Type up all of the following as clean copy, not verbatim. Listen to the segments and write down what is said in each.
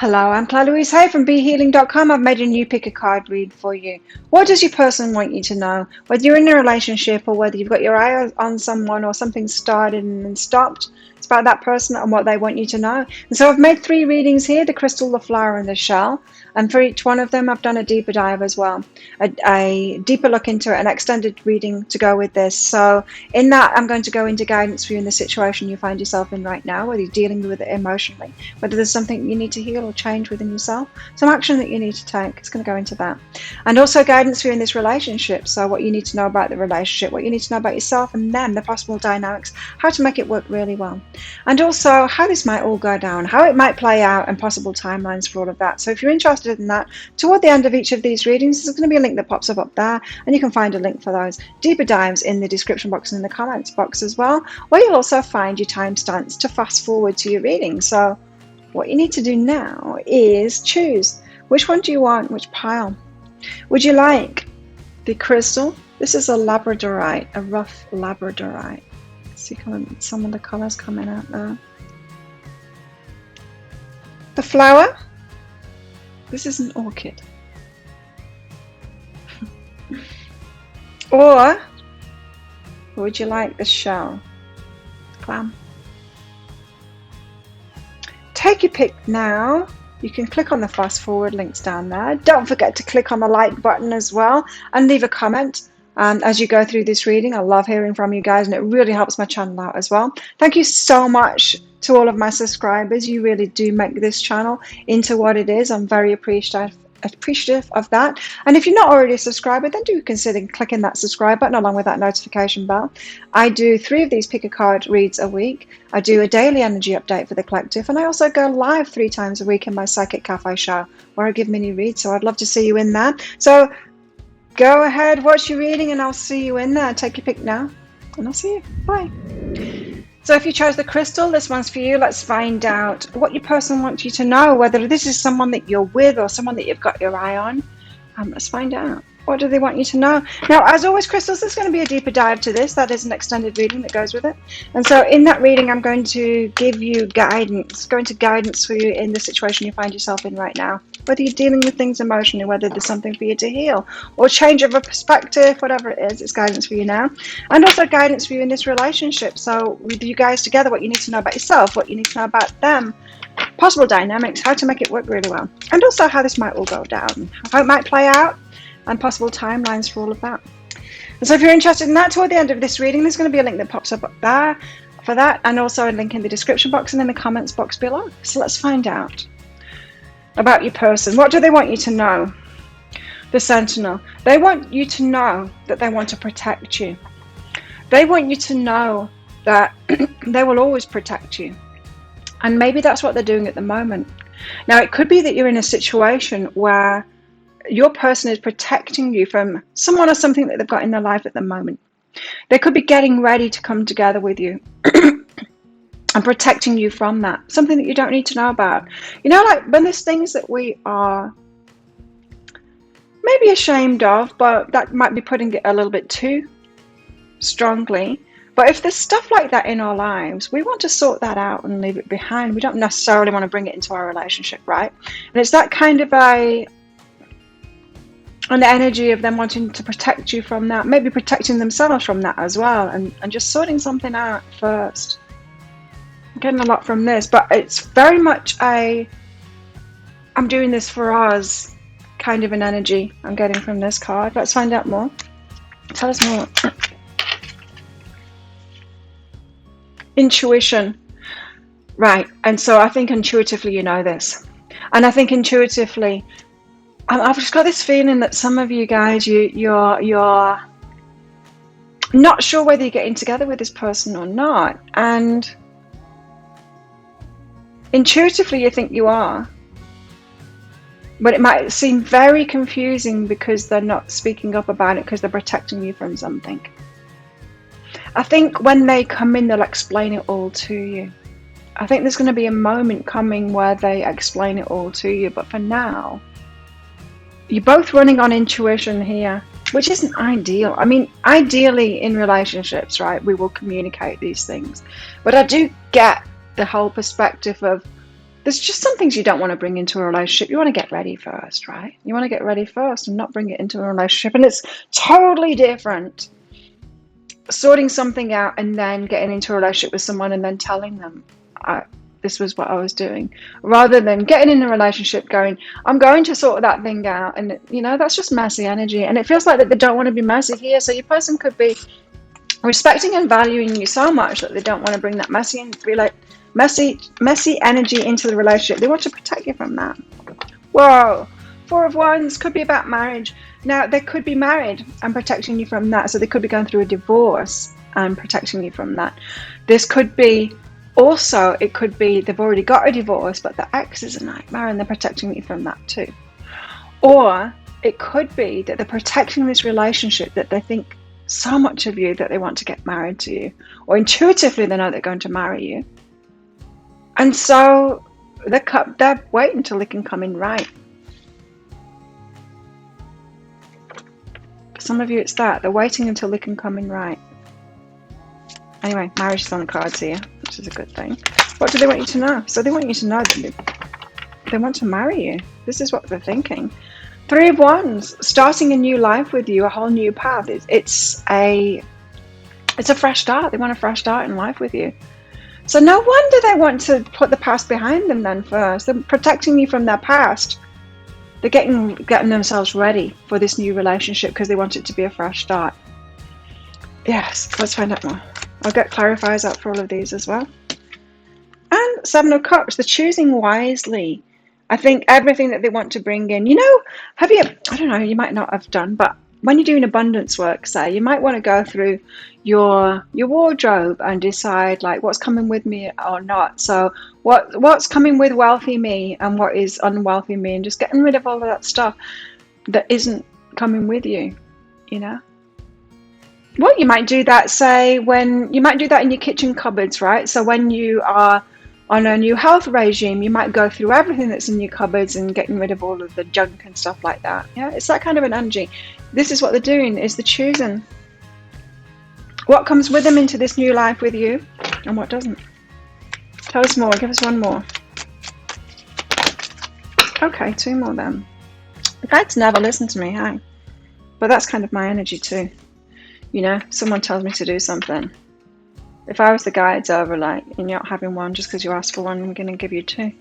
Hello, I'm Claire Louise Hay from BeHealing.com. I've made a new pick a card read for you. What does your person want you to know? Whether you're in a relationship or whether you've got your eye on someone or something started and then stopped, it's about that person and what they want you to know. And so I've made 3 readings here, the crystal, the flower, and the shell. And for each one of them, I've done a deeper dive as well, a deeper look into it, an extended reading to go with this. So in that, I'm going to go into guidance for you in the situation you find yourself in right now, whether you're dealing with it emotionally, whether there's something you need to heal or change within yourself, some action that you need to take. It's going to go into that. And also guidance for you in this relationship. So what you need to know about the relationship, what you need to know about yourself and them, the possible dynamics, how to make it work really well. And also how this might all go down, how it might play out, and possible timelines for all of that. So if you're interested in that, toward the end of each of these readings, there's going to be a link that pops up there, and you can find a link for those deeper dives in the description box and in the comments box as well, where you'll also find your timestamps to fast forward to your reading. So what you need to do now is choose which one do you want, which pile. Would you like the crystal? This is a labradorite, a rough labradorite. See some of the colors coming out there. The flower? This is an orchid. Or would you like the shell? Clam. Take your pick now. You can click on the fast forward links down there. Don't forget to click on the like button as well and leave a comment as you go through this reading. I love hearing from you guys, and it really helps my channel out as well. Thank you so much to all of my subscribers. You really do make this channel into what it is. I'm very appreciative of that. And if you're not already a subscriber, then do consider clicking that subscribe button along with that notification bell. I do 3 of these pick a card reads a week. I do a daily energy update for the collective, and I also go live 3 times a week in my Psychic Cafe show where I give mini reads. So I'd love to see you in there. So go ahead, watch your reading, and I'll see you in there. Take your pick now, and I'll see you. Bye. So if you chose the crystal, this one's for you. Let's find out what your person wants you to know, whether this is someone that you're with or someone that you've got your eye on. Let's find out. What do they want you to know? Now, as always, crystals, there's going to be a deeper dive to this. That is an extended reading that goes with it. And so in that reading, I'm going to give you guidance, go into guidance for you in the situation you find yourself in right now. Whether you're dealing with things emotionally, whether there's something for you to heal or change of a perspective, whatever it is, it's guidance for you now. And also guidance for you in this relationship. So with you guys together, what you need to know about yourself, what you need to know about them, possible dynamics, how to make it work really well. And also how this might all go down, how it might play out, and possible timelines for all of that. And so if you're interested in that, toward the end of this reading, there's going to be a link that pops up there for that, and also a link in the description box and in the comments box below. So let's find out about your person. What do they want you to know? The Sentinel. They want you to know that they want to protect you. They want you to know that they will always protect you. And maybe that's what they're doing at the moment. Now, it could be that you're in a situation where your person is protecting you from someone or something that they've got in their life at the moment. They could be getting ready to come together with you and protecting you from that. Something that you don't need to know about. You know, like when there's things that we are maybe ashamed of, but that might be putting it a little bit too strongly. But if there's stuff like that in our lives, we want to sort that out and leave it behind. We don't necessarily want to bring it into our relationship, right? And it's that kind of an energy of them wanting to protect you from that, maybe protecting themselves from that as well, and just sorting something out first. I'm getting a lot from this, but it's very much I'm doing this for us kind of an energy I'm getting from this card. Let's find out more. Tell us more. Intuition. Right, and so I think intuitively you know this. And I think intuitively, I've just got this feeling that some of you guys, you're not sure whether you're getting together with this person or not. And intuitively you think you are. But it might seem very confusing because they're not speaking up about it because they're protecting you from something. I think when they come in, they'll explain it all to you. I think there's going to be a moment coming where they explain it all to you. But for now, you're both running on intuition here, which isn't ideal. I mean, ideally in relationships, right, we will communicate these things. But I do get the whole perspective of There's just some things you don't want to bring into a relationship. You want to get ready first, right? You want to get ready first and not bring it into a relationship. And it's totally different sorting something out and then getting into a relationship with someone and then telling them this was what I was doing, rather than getting in a relationship going, I'm going to sort that thing out. And, that's just messy energy. And it feels like that they don't want to be messy here. So your person could be respecting and valuing you so much that they don't want to bring that messy energy into the relationship. They want to protect you from that. Whoa. 4 of Wands could be about marriage. Now, they could be married and protecting you from that. So they could be going through a divorce and protecting you from that. This could be also, it could be they've already got a divorce, but the ex is a nightmare and they're protecting you from that too. Or it could be that they're protecting this relationship, that they think so much of you that they want to get married to you. Or intuitively, they know they're going to marry you. And so they're waiting until they can come in right. For some of you, it's that. They're waiting until they can come in right. Anyway, marriage is on the cards here, which is a good thing. What do they want you to know? So they want you to know that they want to marry you. This is what they're thinking. 3 of Wands, starting a new life with you, a whole new path. It's a fresh start. They want a fresh start in life with you. So no wonder they want to put the past behind them then first. They're protecting you from their past. They're getting themselves ready for this new relationship because they want it to be a fresh start. Yes, let's find out more. I'll get clarifiers out for all of these as well. And 7 of Cups, they're choosing wisely. I think everything that they want to bring in. I don't know, you might not have done, but when you're doing abundance work, say, you might want to go through your wardrobe and decide like what's coming with me or not. So what's coming with wealthy me and what is unwealthy me, and just getting rid of all of that stuff that isn't coming with you, Well, you might do that, you might do that in your kitchen cupboards, right? So when you are on a new health regime, you might go through everything that's in your cupboards and getting rid of all of the junk and stuff like that. Yeah, it's that kind of an energy. This is what they're doing, is they're choosing what comes with them into this new life with you and what doesn't. Tell us more. Give us one more. Okay, 2 more then. The guides never listen to me, hey? But that's kind of my energy too. Someone tells me to do something. If I was the guides over, and you're not having one just because you asked for one, I'm going to give you 2.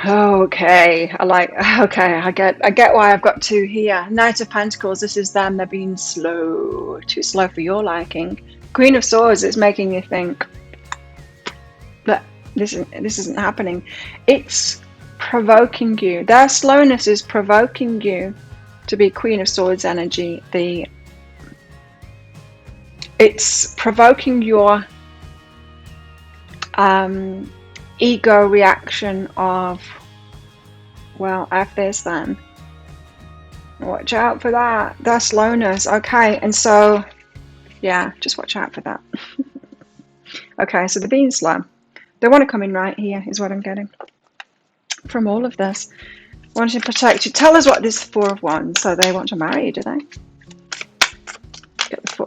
Okay, I get why I've got 2 here. Knight of Pentacles, this is them. They're being slow, too slow for your liking. Queen of Swords, it's making you think that this isn't happening. It's provoking you. Their slowness is provoking you to be Queen of Swords energy. It's provoking your ego reaction of, well, F this then. Watch out for that. Their slowness. Okay, and so, yeah, just watch out for that. Okay, so they're being slow. They want to come in right here, is what I'm getting from all of this. Wanting to protect you. Tell us what this 4 of Wands. So they want to marry you, do they?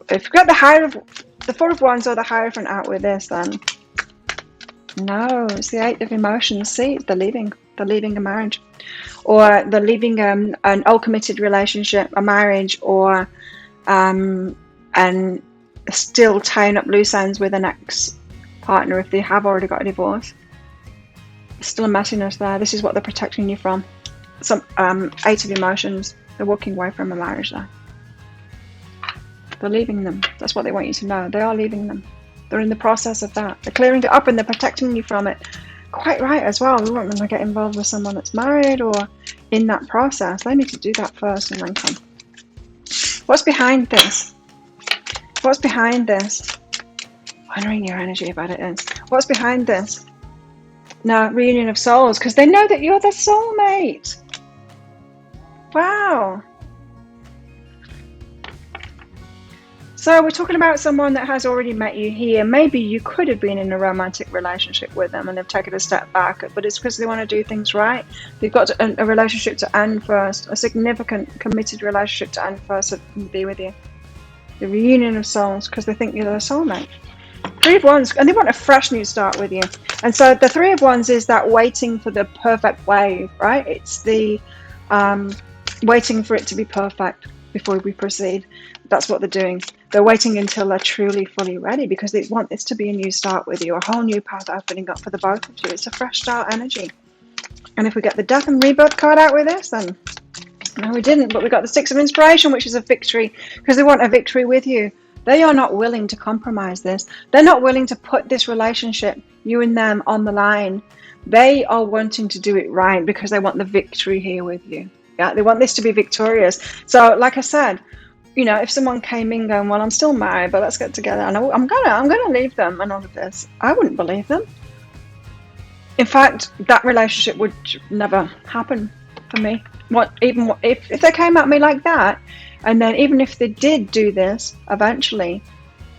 If you've got the 4 of Wands or the Hierophant out with this, then no, it's the 8 of Emotions. See, they're leaving a marriage, or they're leaving an all-committed relationship, a marriage, or and still tying up loose ends with an ex-partner if they have already got a divorce. There's still a messiness there. This is what they're protecting you from. Some 8 of Emotions. They're walking away from a marriage there. They're leaving them. That's what they want you to know. They are leaving them. They're in the process of that. They're clearing it up and they're protecting you from it. Quite right as well. We want them to get involved with someone that's married or in that process. They need to do that first and then come. What's behind this? What's behind this? Wondering your energy about it is. What's behind this? No, reunion of souls, because they know that you're their soulmate. Wow. So we're talking about someone that has already met you here. Maybe you could have been in a romantic relationship with them and they've taken a step back, but it's because they want to do things right. They've got a relationship to end first, a significant committed relationship to end first and be with you. The reunion of souls, because they think you're their soulmate. Three of Wands, and they want a fresh new start with you. And so the Three of Wands is that waiting for the perfect wave, right? It's the waiting for it to be perfect before we proceed. That's what they're doing. They're waiting until they're truly, fully ready because they want this to be a new start with you, a whole new path opening up for the both of you. It's a fresh start energy. And if we get the Death and Rebirth card out with this, then no, we didn't, but we got the Six of Inspiration, which is a victory, because they want a victory with you. They are not willing to compromise this. They're not willing to put this relationship, you and them, on the line. They are wanting to do it right because they want the victory here with you. Yeah, they want this to be victorious. So, like I said, you know, if someone came in going, well, I'm still married, but let's get together, and I'm gonna leave them and all of this, I wouldn't believe them. In fact, that relationship would never happen for me. If they came at me like that, and then even if they did do this eventually,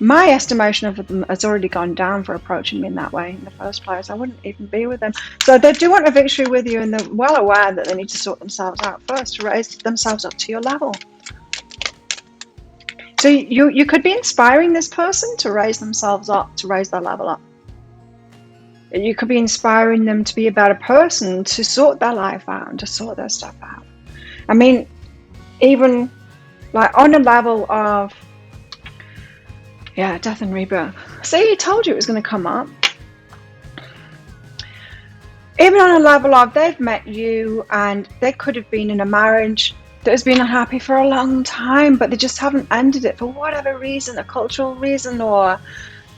my estimation of them has already gone down for approaching me in that way in the first place. I wouldn't even be with them. So they do want a victory with you, and they're well aware that they need to sort themselves out first to raise themselves up to your level. So you could be inspiring this person to raise themselves up, to raise their level up. You could be inspiring them to be a better person, to sort their life out and to sort their stuff out. I mean, even like on a level of, yeah, Death and Rebirth. See, I told you it was going to come up. Even on a level of they've met you and they could have been in a marriage that has been unhappy for a long time, but they just haven't ended it for whatever reason, a cultural reason, or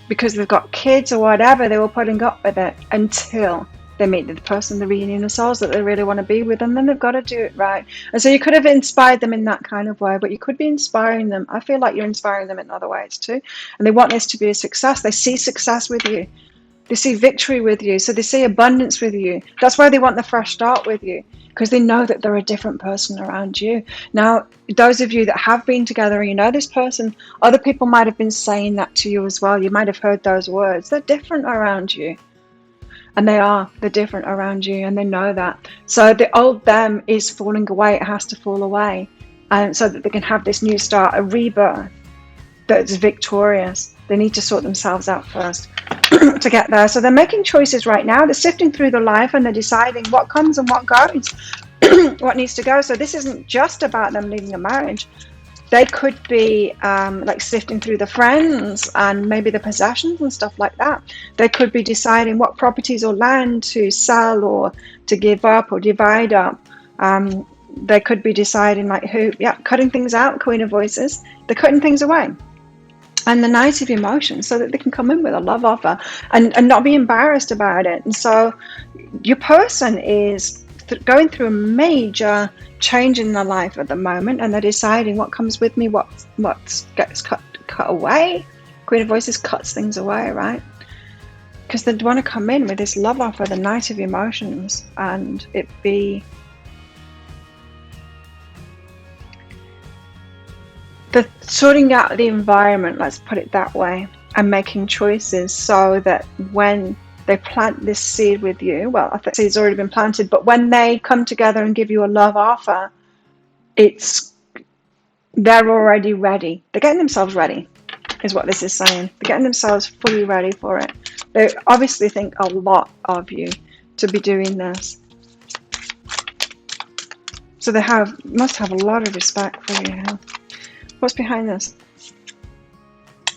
because they've got kids or whatever, they were putting up with it until they meet the person, the reunion of souls that they really want to be with, and then they've got to do it right. And so you could have inspired them in that kind of way, but you could be inspiring them. I feel like you're inspiring them in other ways too. And they want this to be a success. They see success with you. They see victory with you. So they see abundance with you. That's why they want the fresh start with you, because they know that they're a different person around you. Now, those of you that have been together and you know this person, other people might have been saying that to you as well. You might have heard those words. They're different around you. And they're different around you, and they know that. So the old them is falling away. It has to fall away, and so that they can have this new start, a rebirth that's victorious. They need to sort themselves out first to get there. So they're making choices right now. They're sifting through their life and they're deciding what comes and what goes, what needs to go. So this isn't just about them leaving a marriage. They could be like sifting through the friends and maybe the possessions and stuff like that. They could be deciding what properties or land to sell or to give up or divide up. They could be deciding like cutting things out, Queen of Voices. They're cutting things away. And the Knight of Emotions, so that they can come in with a love offer and not be embarrassed about it. And so your person is going through a major change in their life at the moment, and they're deciding what comes with me, what gets cut away. Queen of Voices cuts things away, right? Because they want to come in with this love offer, the Knight of Emotions, and it be the sorting out the environment, let's put it that way, and making choices so that when they plant this seed with you, well, I think the seed's already been planted, but when they come together and give you a love offer, they're already ready. They're getting themselves ready, is what this is saying. They're getting themselves fully ready for it. They obviously think a lot of you to be doing this. So they must have a lot of respect for you. What's behind this?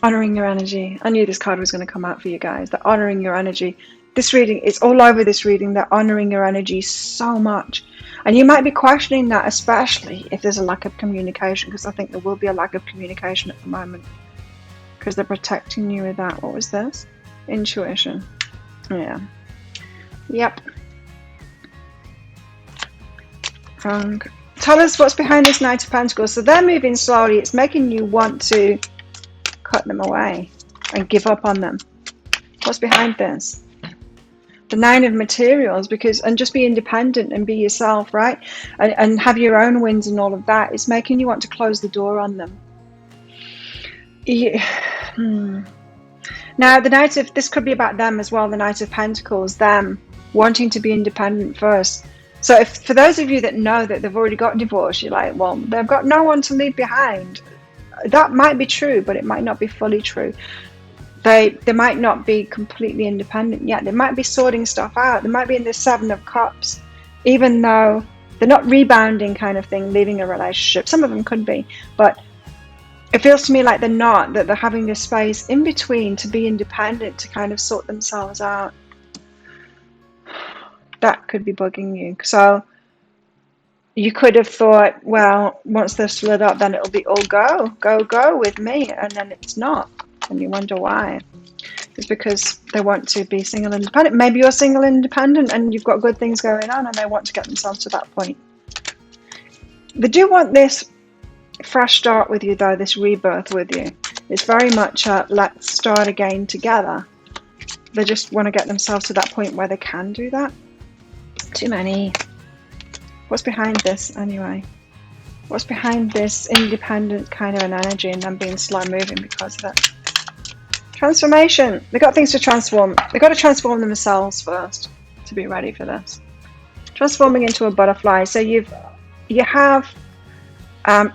Honoring your energy. I knew this card was going to come out for you guys. They're honoring your energy. This reading, it's all over this reading. They're honoring your energy so much. And you might be questioning that, especially if there's a lack of communication, because I think there will be a lack of communication at the moment. Because they're protecting you with that. What was this? Intuition. Yeah. Yep. Tell us what's behind this Knight of Pentacles. So they're moving slowly. It's making you want to cut them away and give up on them. What's behind this? The Nine of Materials, and just be independent and be yourself, right? And have your own wins and all of that. It's making you want to close the door on them. Now, this could be about them as well, the Knight of Pentacles, them wanting to be independent first. So for those of you that know that they've already got divorced, you're like, well, they've got no one to leave behind. That might be true, but it might not be fully true. They might not be completely independent yet. They might be sorting stuff out. They might be in the 7 of Cups, even though they're not rebounding kind of thing, leaving a relationship. Some of them could be, but it feels to me like they're not, that they're having this space in between to be independent, to kind of sort themselves out. That could be bugging you. So you could have thought, well, once they're split up, then it'll be all go with me, and then it's not, and you wonder why. It's because they want to be single independent. Maybe you're single independent and you've got good things going on, and they want to get themselves to that point. They do want this fresh start with you, though, this rebirth with you. It's very much a let's start again together. They just want to get themselves to that point where they can do that. Too many. What's behind this anyway? What's behind this independent kind of an energy and them being slow moving because of it? Transformation. They've got things to transform. They've got to transform themselves first to be ready for this. Transforming into a butterfly. So you have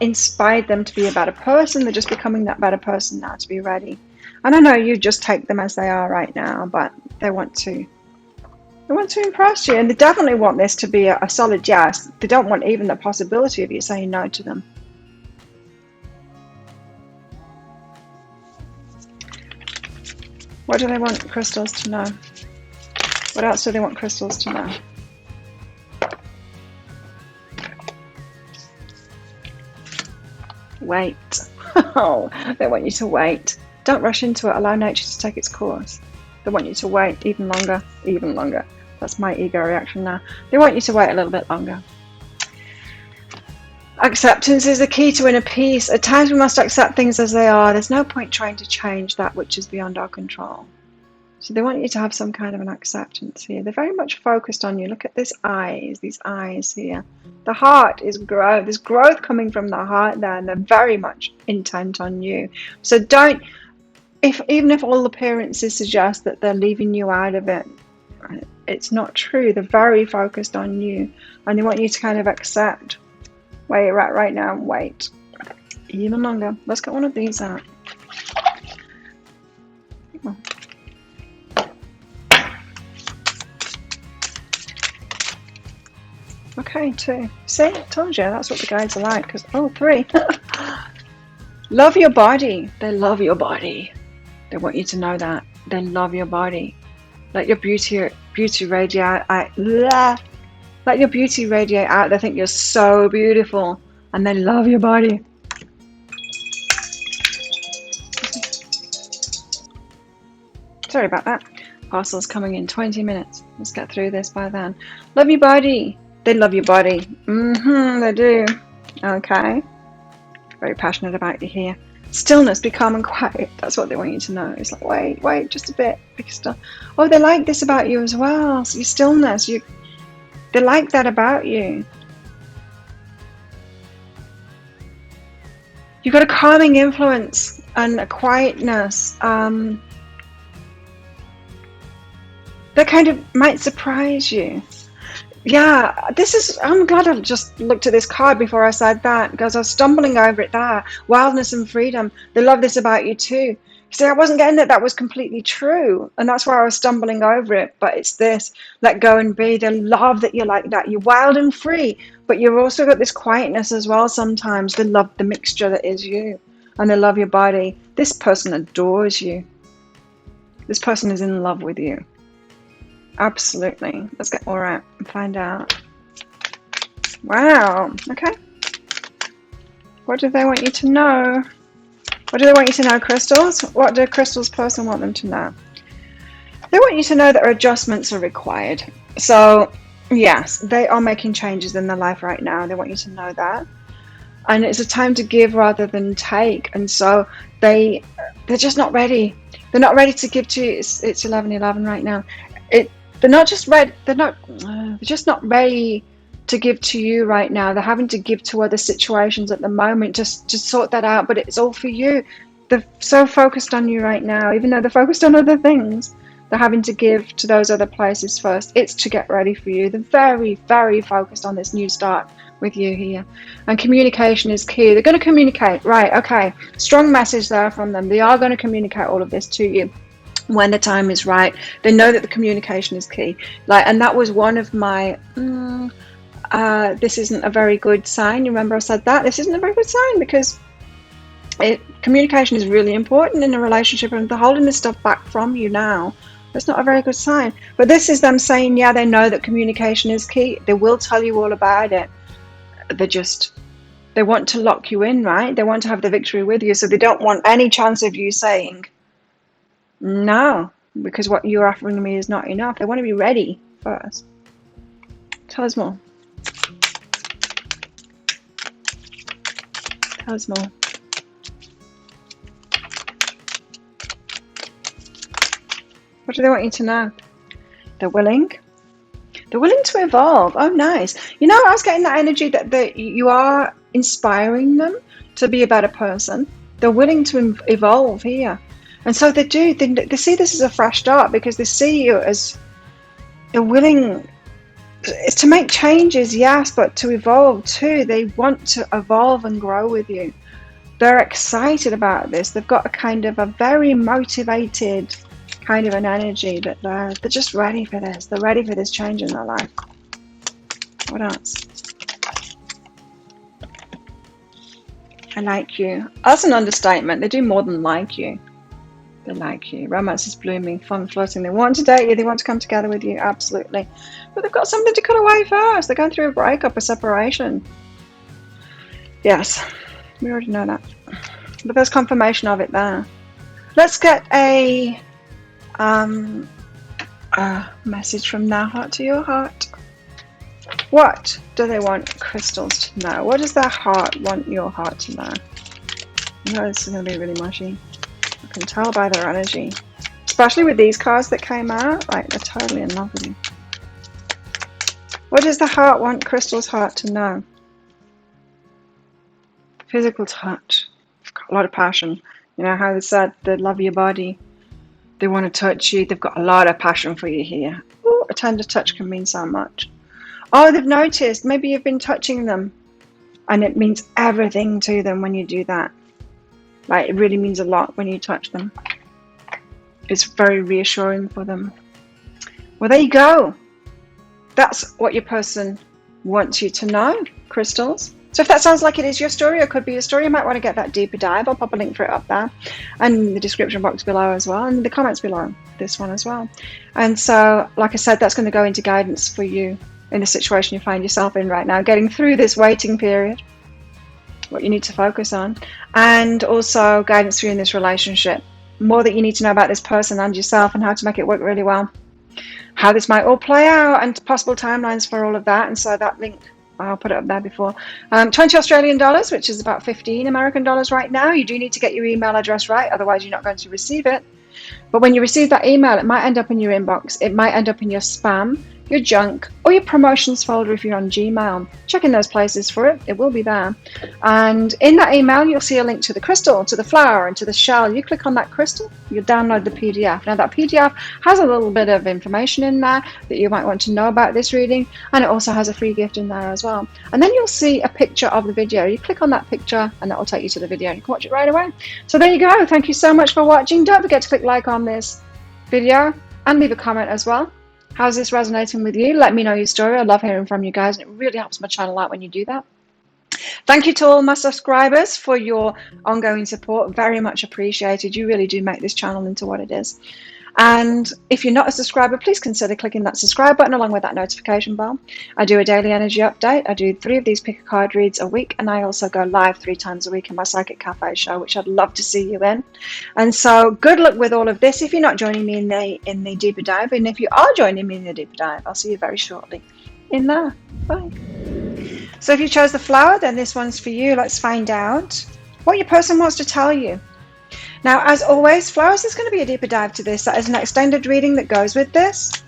inspired them to be a better person. They're just becoming that better person now to be ready. And I know you just take them as they are right now, but they want to impress you, and they definitely want this to be a solid yes. They don't want even the possibility of you saying no to them. What do they want crystals to know? What else do they want crystals to know? Wait. Oh, they want you to wait. Don't rush into it. Allow nature to take its course. They want you to wait even longer, even longer. That's my ego reaction now. They want you to wait a little bit longer. Acceptance is the key to inner peace. At times we must accept things as they are. There's no point trying to change that which is beyond our control. So they want you to have some kind of an acceptance here. They're very much focused on you. Look at these eyes here. The heart is growth. There's growth coming from the heart there, and they're very much intent on you. So don't, even if all appearances suggest that they're leaving you out of it, it's not true. They're very focused on you, and they want you to kind of accept where you're at right now and wait even longer. Let's get one of these out. Okay, 2. See, I told you that's what the guides are like. Because 3. Love your body. They love your body. They want you to know that. They love your body. Let your beauty radiate out. Let your beauty radiate out. They think you're so beautiful, and they love your body. Sorry about that. Parcel's coming in 20 minutes. Let's get through this by then. Love your body. They love your body. They do. Okay. Very passionate about you here. Stillness, be calm and quiet. That's what they want you to know. It's like, wait, just a bit. Be still. Oh, they like this about you as well. So your stillness, they like that about you. You've got a calming influence and a quietness. That kind of might surprise you. Yeah, I'm glad I just looked at this card before I said that, because I was stumbling over it there. Wildness and freedom. They love this about you too. See, I wasn't getting that was completely true, and that's why I was stumbling over it. But it's this, let go and be. They love that you're like that. You're wild and free, but you've also got this quietness as well sometimes. They love the mixture that is you, and they love your body. This person adores you. This person is in love with you. Absolutely. Let's get more out and find out. Wow. Okay. What do they want you to know? What do they want you to know, crystals? What do crystals person want them to know? They want you to know that adjustments are required. So, yes, they are making changes in their life right now. They want you to know that. And it's a time to give rather than take. And so they're just not ready. They're not ready to give to you. It's 11:11 right now. They're just not ready to give to you right now. They're having to give to other situations at the moment, just sort that out. But it's all for you. They're so focused on you right now, even though they're focused on other things. They're having to give to those other places first. It's to get ready for you. They're very, very focused on this new start with you here. And communication is key. They're going to communicate. Right, okay. Strong message there from them. They are going to communicate all of this to you. when the time is right. They know that the communication is key. And that was one of my this isn't a very good sign. You remember I said that? This isn't a very good sign, because communication is really important in a relationship, and they're holding this stuff back from you now. That's not a very good sign. But this is them saying, yeah, they know that communication is key. They will tell you all about it. They want to lock you in, right? They want to have the victory with you, so they don't want any chance of you saying no, because what you're offering me is not enough. They want to be ready first. Tell us more. Tell us more. What do they want you to know? They're willing. They're willing to evolve. Oh, nice. You know, I was getting that energy that you are inspiring them to be a better person. They're willing to evolve here. And so they do. They see this as a fresh start, because they see you as they're willing to make changes, yes, but to evolve too. They want to evolve and grow with you. They're excited about this. They've got a very motivated kind of an energy that they're just ready for this. They're ready for this change in their life. What else? I like you. That's an understatement. They do more than like you. They like you. Romance is blooming, fun, flirting. They want to date you. They want to come together with you. Absolutely. But they've got something to cut away first. They're going through a breakup, a separation. Yes, we already know that. But there's confirmation of it there. Let's get a message from their heart to your heart. What do they want crystals to know? What does their heart want your heart to know? No, this is going to be really mushy. I can tell by their energy. Especially with these cards that came out. Like, they're totally in love with you. What does the heart want crystal's heart to know? Physical touch. They've got a lot of passion. You know how they said they love your body. They want to touch you. They've got a lot of passion for you here. Ooh, a tender touch can mean so much. Oh, they've noticed. Maybe you've been touching them. And it means everything to them when you do that. Like, it really means a lot when you touch them. It's very reassuring for them. Well, there you go. That's what your person wants you to know, crystals. So if that sounds like it is your story, or could be your story, you might want to get that deeper dive. I'll pop a link for it up there, and in the description box below as well, and in the comments below, this one as well. And so, like I said, that's going to go into guidance for you in the situation you find yourself in right now, getting through this waiting period, what you need to focus on, and also guidance for you in this relationship. More that you need to know about this person and yourself, and how to make it work really well. How this might all play out, and possible timelines for all of that. And so that link, I'll put it up there before. 20 Australian dollars, which is about 15 American dollars right now. You do need to get your email address right, otherwise you're not going to receive it. But when you receive that email, it might end up in your inbox. It might end up in your spam, your junk, or your promotions folder if you're on Gmail. Check in those places for it. It will be there. And in that email, you'll see a link to the crystal, to the flower, and to the shell. You click on that crystal, you download the PDF. Now, that PDF has a little bit of information in there that you might want to know about this reading, and it also has a free gift in there as well. And then you'll see a picture of the video. You click on that picture, and that will take you to the video. You can watch it right away. So there you go. Thank you so much for watching. Don't forget to click like on this video and leave a comment as well. How's this resonating with you? Let me know your story. I love hearing from you guys, and it really helps my channel out when you do that. Thank you to all my subscribers for your ongoing support. Very much appreciated. You really do make this channel into what it is. And if you're not a subscriber, please consider clicking that subscribe button along with that notification bell. I do a daily energy update. I do 3 of these pick a card reads a week, and I also go live 3 times a week in my Psychic Cafe show, which I'd love to see you in. And so good luck with all of this. If you're not joining me in the deeper dive, and if you are joining me in the deeper dive, I'll see you very shortly in there. Bye. So if you chose the flower, then this one's for you. Let's find out what your person wants to tell you. Now, as always, flowers, there's going to be a deeper dive to this. That is an extended reading that goes with this.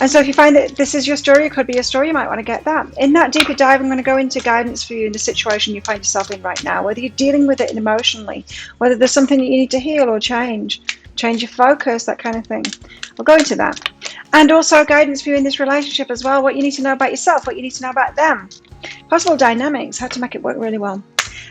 And so if you find that this is your story, it could be your story, you might want to get that. In that deeper dive, I'm going to go into guidance for you in the situation you find yourself in right now, whether you're dealing with it emotionally, whether there's something that you need to heal or change your focus, that kind of thing. I'll go into that. And also guidance for you in this relationship as well, what you need to know about yourself, what you need to know about them. Possible dynamics, how to make it work really well.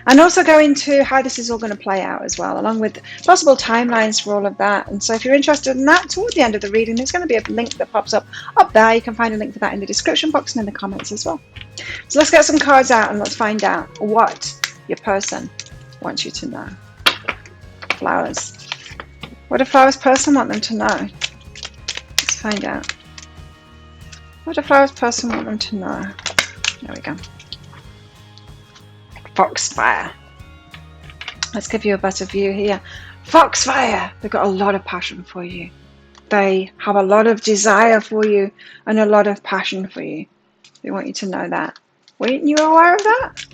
And also go into how this is all going to play out as well, along with possible timelines for all of that. And so if you're interested in that, toward the end of the reading, there's going to be a link that pops up there. You can find a link for that in the description box and in the comments as well. So let's get some cards out and let's find out what your person wants you to know. Flowers. What does Flowers' person want them to know? Let's find out. What does Flowers' person want them to know? There we go. Foxfire. Let's give you a better view here. Foxfire. They've got a lot of passion for you. They have a lot of desire for you and a lot of passion for you. They want you to know that. Weren't you aware of that?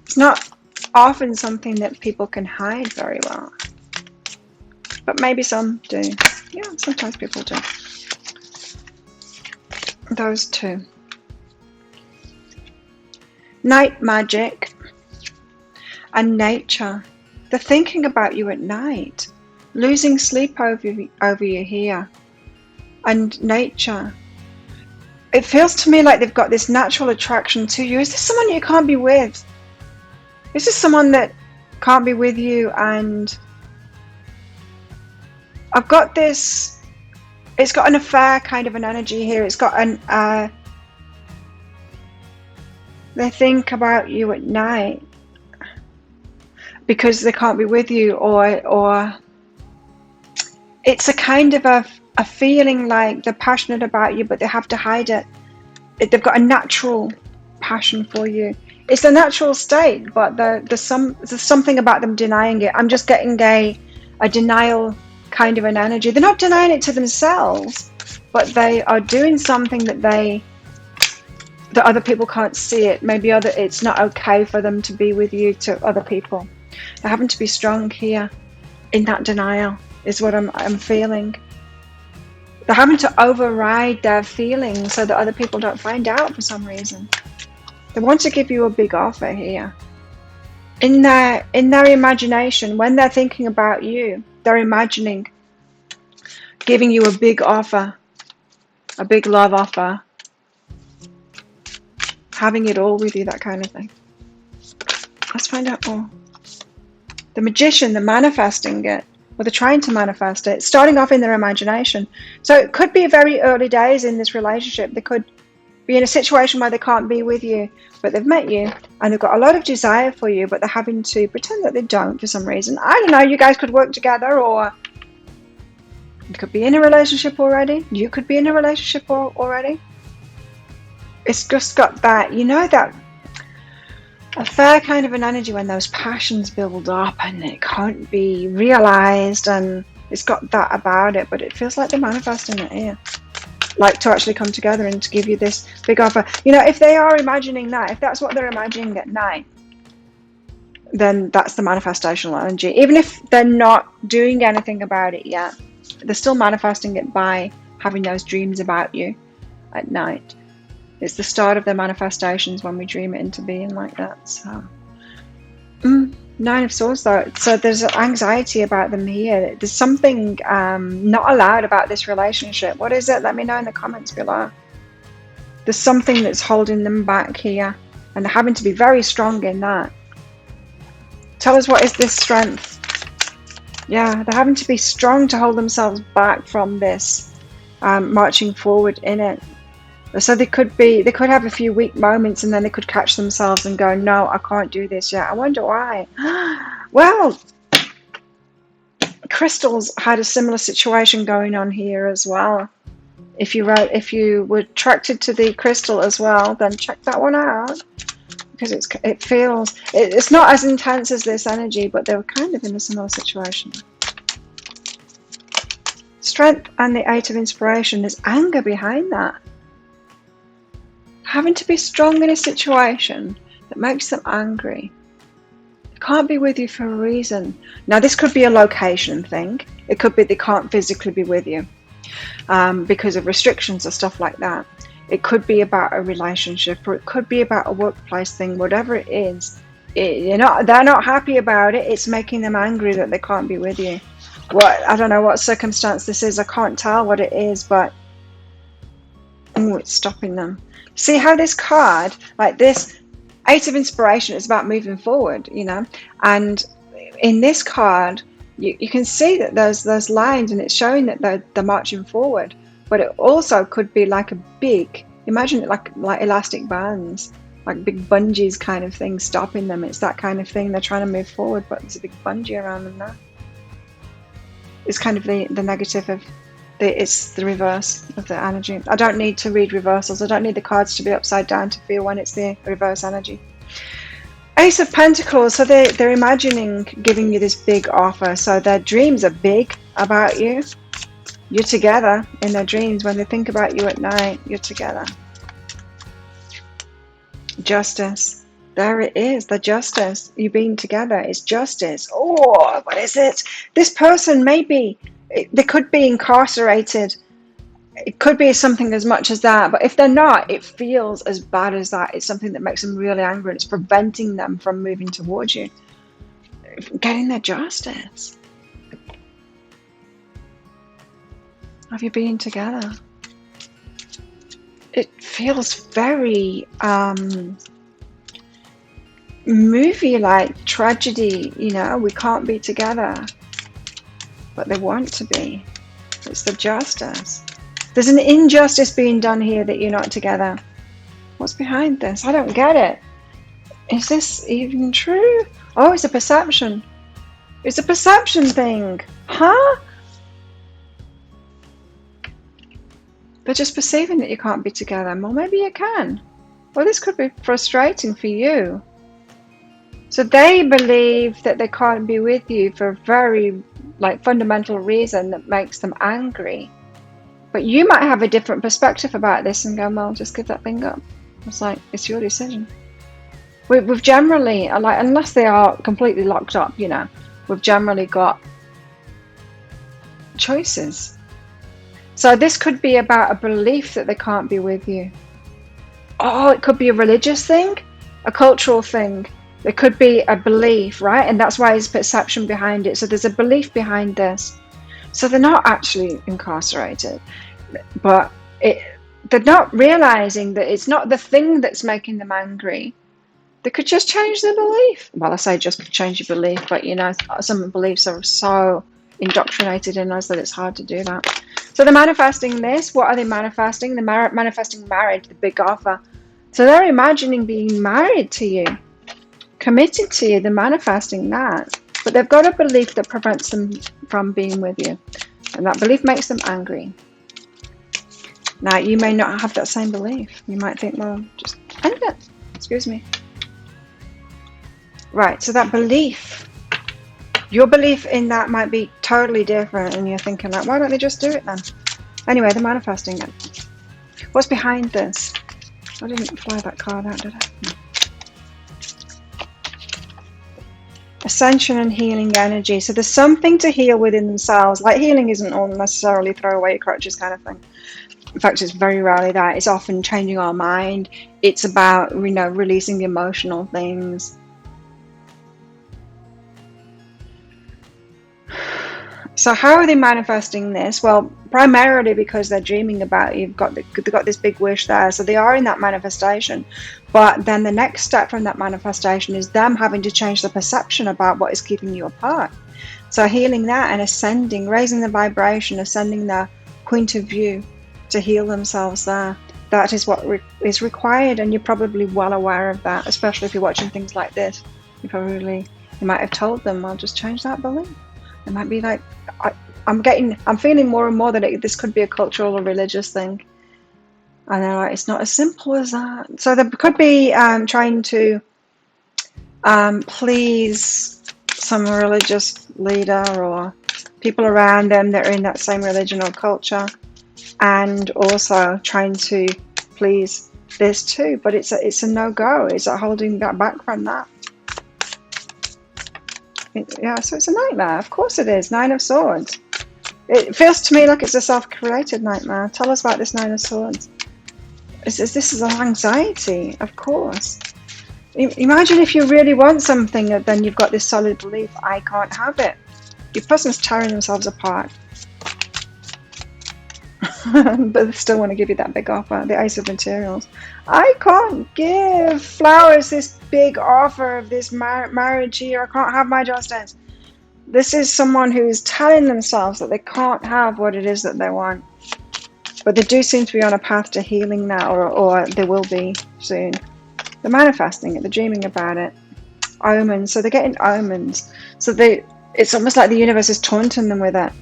It's not often something that people can hide very well. But maybe some do. Yeah, sometimes people do. Those two. Night magic and nature. They're thinking about you at night. Losing sleep over you here. And nature. It feels to me like they've got this natural attraction to you. Is this someone you can't be with? Is this someone that can't be with you? And I've got this, it's got an affair kind of an energy here. It's got an, they think about you at night because they can't be with you, or it's a kind of a feeling like they're passionate about you, but they have to hide it. They've got a natural passion for you. It's a natural state, but there's something about them denying it. I'm just getting a denial kind of an energy. They're not denying it to themselves, but they are doing something that other people can't see it. Maybe it's not okay for them to be with you to other people. They're having to be strong here in that denial is what I'm feeling. They're having to override their feelings so that other people don't find out for some reason. They want to give you a big offer here. In their imagination, when they're thinking about you, they're imagining giving you a big offer, a big love offer, having it all with you, that kind of thing. Let's find out more. The magician, they're manifesting it, or they're trying to manifest it, starting off in their imagination. So it could be very early days in this relationship. They could be in a situation where they can't be with you, but they've met you and they've got a lot of desire for you, but they're having to pretend that they don't for some reason. I don't know, you guys could work together, or you could be in a relationship already. You could be in a relationship already. It's just got that, you know, that a fair kind of an energy when those passions build up and it can't be realized, and it's got that about it, but it feels like they're manifesting it here. Like to actually come together and to give you this big offer. You know, if they are imagining that, if that's what they're imagining at night, then that's the manifestational energy. Even if they're not doing anything about it yet, they're still manifesting it by having those dreams about you at night. It's the start of their manifestations when we dream it into being like that. So, Nine of Swords though. So there's anxiety about them here. There's something not allowed about this relationship. What is it? Let me know in the comments below. There's something that's holding them back here, and they're having to be very strong in that. Tell us, what is this strength? Yeah, they're having to be strong to hold themselves back from this, marching forward in it. So they could have a few weak moments, and then they could catch themselves and go, no, I can't do this yet. I wonder why. Well, crystals had a similar situation going on here as well. If you were attracted to the crystal as well, then check that one out, because it's not as intense as this energy, but they were kind of in a similar situation. Strength and the Eight of Inspiration. There's anger behind that. Having to be strong in a situation that makes them angry. They can't be with you for a reason. Now, this could be a location thing. It could be they can't physically be with you because of restrictions or stuff like that. It could be about a relationship, or it could be about a workplace thing. Whatever it is, they're not happy about it. It's making them angry that they can't be with you. I don't know what circumstance this is. I can't tell what it is, but it's stopping them. See how this card, like this Eight of Inspiration is about moving forward, and in this card, you can see that there's those lines, and it's showing that they're marching forward. But it also could be like a big, imagine it like elastic bands, like big bungees kind of thing stopping them. It's that kind of thing. They're trying to move forward, but there's a big bungee around them now. It's kind of the negative of it's the reverse of the energy. I don't need to read reversals. I don't need the cards to be upside down to feel when it's the reverse energy. Ace of Pentacles, so they're imagining giving you this big offer. So their dreams are big about you. You're together in their dreams. When they think about you at night, you're together. Justice. There it is, the justice. You being together is justice. Oh, what is it? This person maybe, they could be incarcerated. It could be something as much as that, but if they're not, it feels as bad as that. It's something that makes them really angry, and it's preventing them from moving towards you, getting their justice. Have you been together? It feels very movie-like, tragedy, we can't be together, but they want to be. It's the justice. There's an injustice being done here that you're not together. What's behind this? I don't get it. Is this even true? Oh, it's a perception. It's a perception thing. Huh? They're just perceiving that you can't be together. Well, maybe you can. Well, this could be frustrating for you. So they believe that they can't be with you for a very fundamental reason that makes them angry. But you might have a different perspective about this and go, well, just give that thing up. It's like, it's your decision. We've generally, unless they are completely locked up, we've generally got choices. So this could be about a belief that they can't be with you. Oh, it could be a religious thing, a cultural thing. There could be a belief, right? And that's why there's perception behind it. So there's a belief behind this. So they're not actually incarcerated, but they're not realizing that it's not the thing that's making them angry. They could just change their belief. Well, I say just change your belief, but some beliefs are so indoctrinated in us that it's hard to do that. So they're manifesting this. What are they manifesting? They're manifesting marriage, the big offer. So they're imagining being married to you, committed to you. They're manifesting that. But they've got a belief that prevents them from being with you. And that belief makes them angry. Now, you may not have that same belief. You might think, well, just end it. Excuse me. Right, so that belief, your belief in that might be totally different. And you're thinking, why don't they just do it then? Anyway, they're manifesting it. What's behind this? I didn't fly that card out, did I? No. Ascension and healing energy. So there's something to heal within themselves. Healing isn't all necessarily throw away your crutches kind of thing. In fact, it's very rarely that. It's often changing our mind. It's about, releasing the emotional things. So how are they manifesting this? Well, primarily because they're dreaming about you. They've got this big wish there. So they are in that manifestation. But then the next step from that manifestation is them having to change the perception about what is keeping you apart. So healing that and ascending, raising the vibration, ascending their point of view to heal themselves there. That is what is required, and you're probably well aware of that, especially if you're watching things like this. You might have told them, I'll just change that belief. It might be like, I'm feeling more and more that this could be a cultural or religious thing. And they're like, it's not as simple as that. So they could be trying to please some religious leader or people around them that are in that same religion or culture, and also trying to please this too. But it's a no-go. It's holding that back from that. So it's a nightmare. Of course it is. 9 of Swords. It feels to me like it's a self-created nightmare. Tell us about this 9 of Swords. This is an anxiety, of course. Imagine if you really want something, then you've got this solid belief, I can't have it. Your person's tearing themselves apart. but they still want to give you that big offer. The Ace of Materials. I can't give flowers this big offer of this marriage here. I can't have my Johnstones. This is someone who is telling themselves that they can't have what it is that they want. But they do seem to be on a path to healing now, or they will be soon. They're manifesting it. They're dreaming about it. Omens. So they're getting omens. So it's almost like the universe is taunting them with it.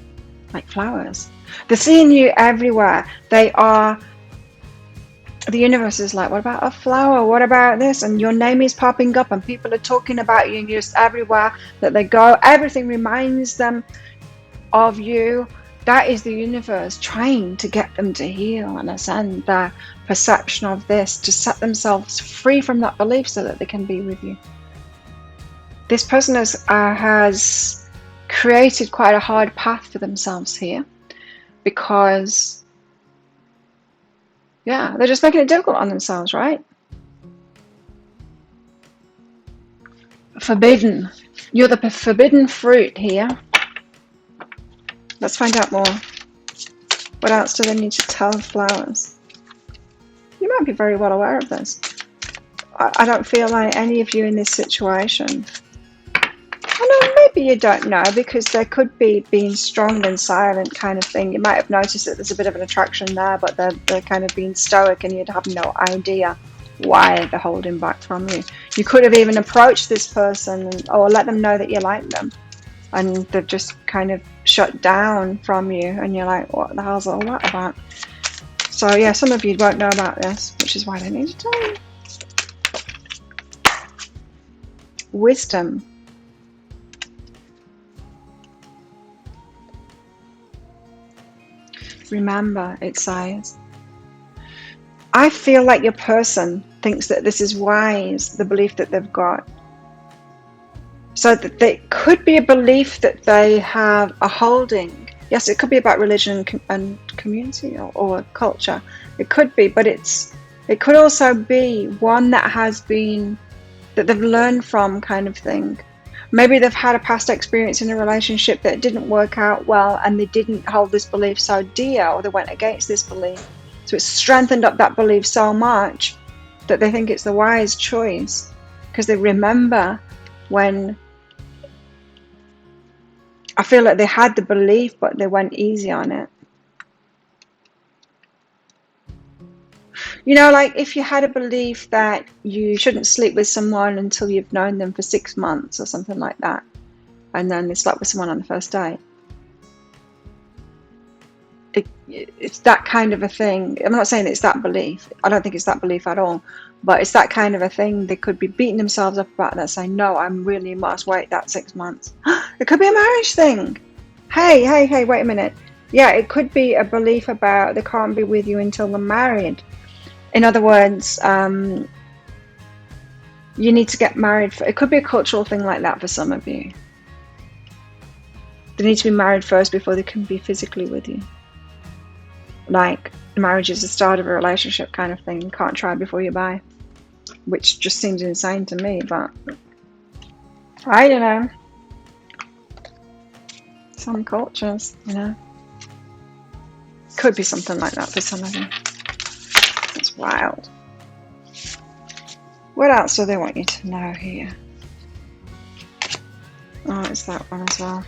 Like flowers. They're seeing you everywhere. The universe is like, what about a flower? What about this? And your name is popping up and people are talking about you and you're just everywhere that they go. Everything reminds them of you. That is the universe trying to get them to heal and ascend their perception of this, to set themselves free from that belief so that they can be with you. This person has created quite a hard path for themselves here because, yeah, they're just making it difficult on themselves, right? Forbidden. You're the forbidden fruit here. Let's find out more. What else do they need to tell flowers? You might be very well aware of this. I don't feel like any of you in this situation. I know, maybe you don't know, because there could be being strong and silent kind of thing. You might have noticed that there's a bit of an attraction there, but they're kind of being stoic and you'd have no idea why they're holding back from you. You could have even approached this person or let them know that you like them, and they've just kind of shut down from you, and you're like, what the hell's all that about? So yeah, some of you won't know about this, which is why I need to tell you. Wisdom. Remember, it says, I feel like your person thinks that this is wise, the belief that they've got. So that they could be a belief that they have a holding. Yes, it could be about religion and community or culture. It could be, but it could also be one that has been, that they've learned from, kind of thing. Maybe they've had a past experience in a relationship that didn't work out well, and they didn't hold this belief so dear, or they went against this belief. So it's strengthened up that belief so much that they think it's the wise choice, because they remember when, I feel like they had the belief, but they went easy on it. You know, like if you had a belief that you shouldn't sleep with someone until you've known them for 6 months or something like that, and then they slept with someone on the first date. It's that kind of a thing. I'm not saying it's that belief. I don't think it's that belief at all. But it's that kind of a thing. They could be beating themselves up about that, saying, no, I really must wait that 6 months. It could be a marriage thing. Hey, wait a minute. Yeah, it could be a belief about they can't be with you until they're married. In other words, you need to get married. It could be a cultural thing like that for some of you. They need to be married first before they can be physically with you. Like, marriage is the start of a relationship kind of thing. You can't try before you buy. Which just seems insane to me, but I don't know. Some cultures, you know. Could be something like that for some of you. It's wild. What else do they want you to know here? Oh, it's that one as well.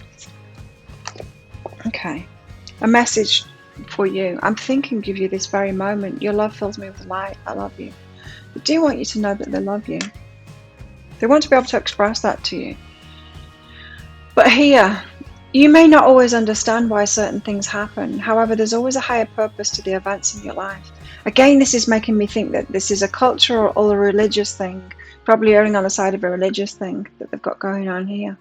Okay. A message for you. I'm thinking of you this very moment. Your love fills me with light. I love you. They do want you to know that they love you. They want to be able to express that to you. But here, you may not always understand why certain things happen. However, there's always a higher purpose to the events in your life. Again, this is making me think that this is a cultural or a religious thing, probably erring on the side of a religious thing that they've got going on here.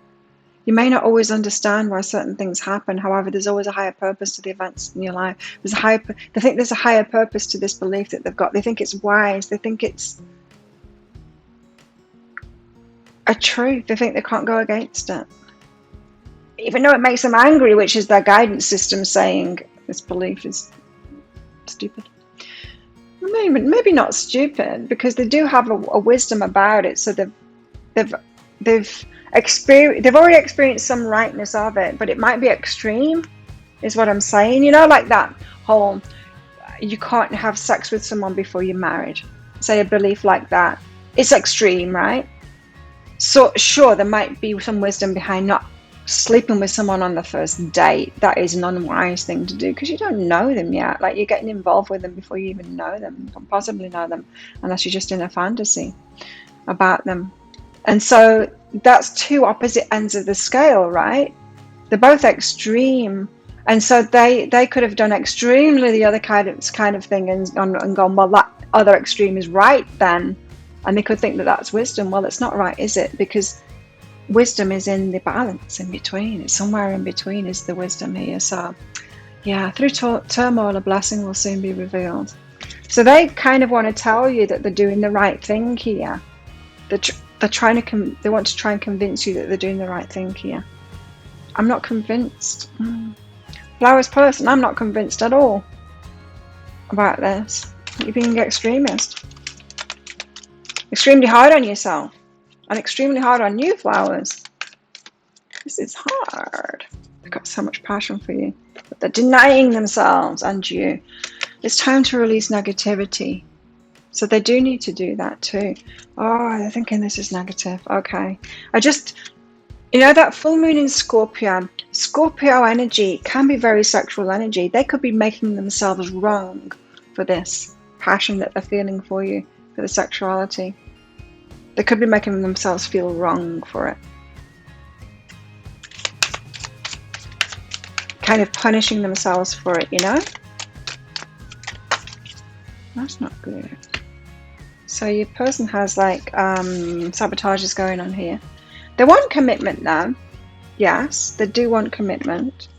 You may not always understand why certain things happen. However, there's always a higher purpose to the events in your life. They think there's a higher purpose to this belief that they've got. They think it's wise. They think it's a truth. They think they can't go against it. Even though it makes them angry, which is their guidance system saying this belief is stupid. Maybe not stupid, because they do have a wisdom about it. So they've already experienced some rightness of it, but it might be extreme, is what I'm saying. You know, like that whole, you can't have sex with someone before you're married. Say a belief like that. It's extreme, right? So sure, there might be some wisdom behind not sleeping with someone on the first date. That is an unwise thing to do because you don't know them yet. Like, you're getting involved with them before you even know them. You can't possibly know them unless you're just in a fantasy about them. And so that's two opposite ends of the scale, right? They're both extreme. And so they could have done extremely the other kind of thing and gone, well, that other extreme is right then. And they could think that that's wisdom. Well, it's not right, is it? Because wisdom is in the balance in between. It's somewhere in between is the wisdom here. So yeah, through turmoil, a blessing will soon be revealed. So they kind of want to tell you that they're doing the right thing here. They want to try and convince you that they're doing the right thing here. I'm not convinced. Flowers person, I'm not convinced at all about this. You're being extremist. Extremely hard on yourself. And extremely hard on you, flowers. This is hard. They've got so much passion for you. But they're denying themselves and you. It's time to release negativity. So they do need to do that too. Oh, they're thinking this is negative. Okay. That full moon in Scorpio energy can be very sexual energy. They could be making themselves wrong for this passion that they're feeling for you, for the sexuality. They could be making themselves feel wrong for it. Kind of punishing themselves for it, That's not good. So your person has sabotages going on here. They want commitment now. Yes, they do want commitment.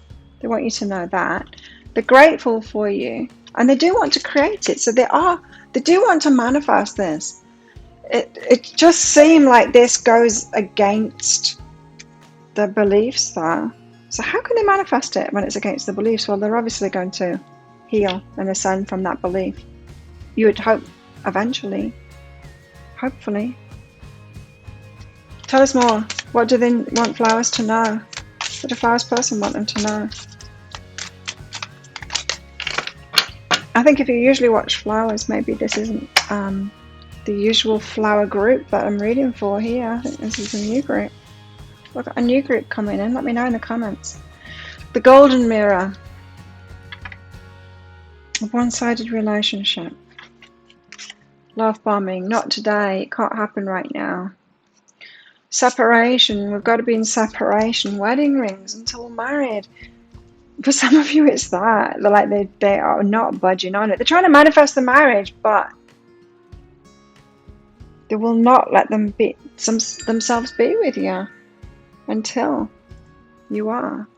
They want you to know that. They're grateful for you. And they do want to create it. So they do want to manifest this. It just seems like this goes against the beliefs though. So how can they manifest it when it's against the beliefs? Well, they're obviously going to heal and ascend from that belief. You would hope eventually. Hopefully. Tell us more. What do they want flowers to know? What do flowers person want them to know? I think if you usually watch flowers, maybe this isn't the usual flower group that I'm reading for here. I think this is a new group. We've got a new group coming in. Let me know in the comments. The golden mirror. A one-sided relationship. Love bombing. Not today. It can't happen right now. Separation. We've got to be in separation. Wedding rings until married. For some of you, it's that. They're like they are not budging on it. They're trying to manifest the marriage, but they will not let them be themselves be with you until you are.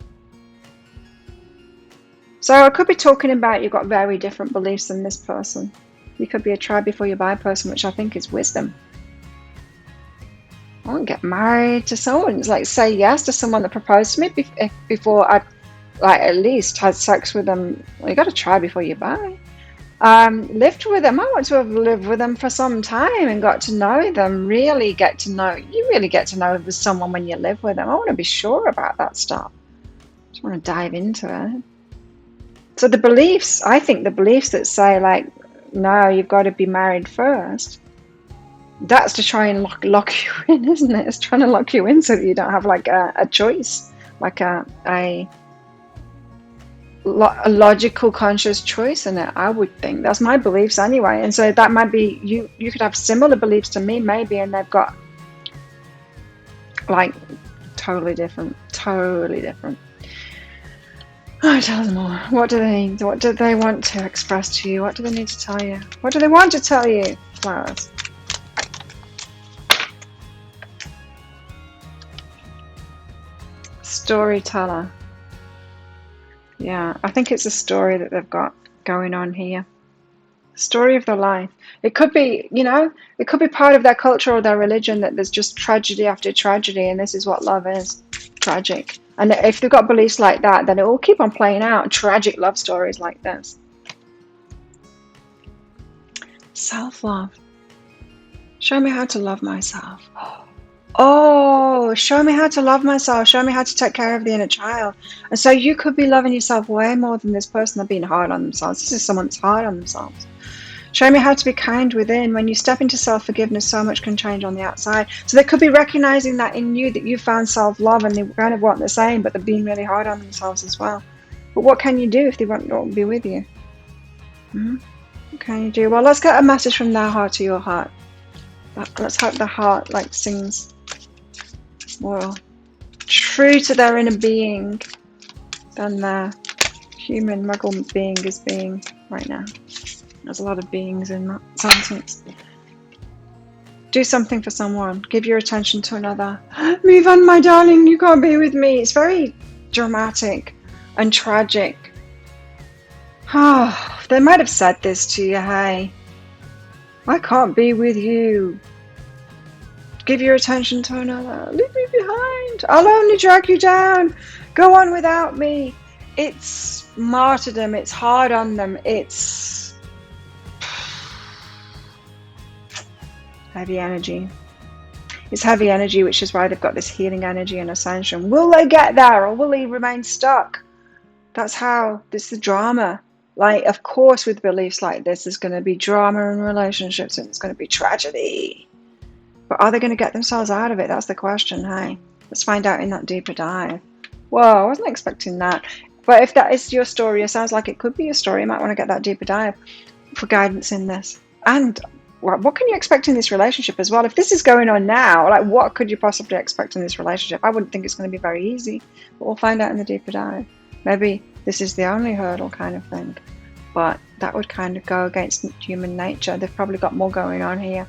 So I could be talking about you've got very different beliefs than this person. You could be a try before you buy person, which I think is wisdom. I won't get married to someone. It's like say yes to someone that proposed to me before I at least had sex with them. Well, you got to try before you buy. Lived with them. I want to have lived with them for some time and got to know them. Really get to know. You really get to know someone when you live with them. I want to be sure about that stuff. I just want to dive into it. So the beliefs, I think the beliefs that say no, you've got to be married first. That's to try and lock you in, isn't it? It's trying to lock you in so that you don't have a choice, a logical, conscious choice in it. I would think that's my beliefs anyway. And so that might be you could have similar beliefs to me maybe, and they've got totally different. Oh, tell them more. What do they want to express to you? What do they need to tell you? What do they want to tell you, flowers? Storyteller. Yeah, I think it's a story that they've got going on here. Story of their life. It could be, it could be part of their culture or their religion that there's just tragedy after tragedy, and this is what love is. Tragic. And if they've got beliefs like that, then it will keep on playing out. Tragic love stories like this. Self-love. Show me how to love myself. Oh, show me how to love myself. Show me how to take care of the inner child. And so you could be loving yourself way more than this person that's being hard on themselves. This is someone that's hard on themselves. Show me how to be kind within. When you step into self-forgiveness, so much can change on the outside. So they could be recognizing that in you, that you found self-love and they kind of want the same, but they're being really hard on themselves as well. But what can you do if they won't be with you? What can you do? Well, let's get a message from their heart to your heart. Let's hope the heart like sings more true to their inner being than their human muggle being is being right now. There's a lot of beings in that sentence. Do something for someone. Give your attention to another. Move on, my darling. You can't be with me. It's very dramatic and tragic. Oh, they might have said this to you. Hey, I can't be with you. Give your attention to another. Leave me behind. I'll only drag you down. Go on without me. It's martyrdom. It's hard on them. It's heavy energy. It's heavy energy, which is why they've got this healing energy and ascension. Will they get there or will they remain stuck? That's how this is the drama. Like, of course, with beliefs like this, there's going to be drama in relationships and it's going to be tragedy. But are they going to get themselves out of it? That's the question. Hey, let's find out in that deeper dive. Whoa, I wasn't expecting that. But if that is your story, it sounds like it could be your story. You might want to get that deeper dive for guidance in this. And what can you expect in this relationship as well? If this is going on now, like what could you possibly expect in this relationship? I wouldn't think it's going to be very easy, but we'll find out in the deeper dive. Maybe this is the only hurdle kind of thing, but that would kind of go against human nature. They've probably got more going on here.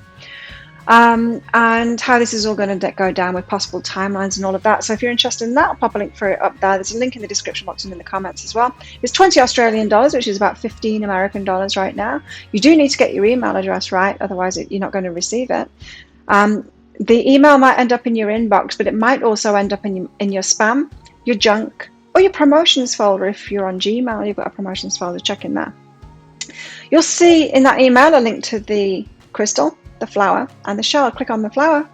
And how this is all going to go down with possible timelines and all of that. So if you're interested in that, I'll pop a link for it up there. There's a link in the description box and in the comments as well. It's 20 Australian dollars, which is about 15 American dollars right now. You do need to get your email address right, otherwise you're not going to receive it. The email might end up in your inbox, but it might also end up in your spam, your junk, or your promotions folder. If you're on Gmail, you've got a promotions folder, check in there. You'll see in that email a link to the crystal, the flower, and the shell. Click on the flower.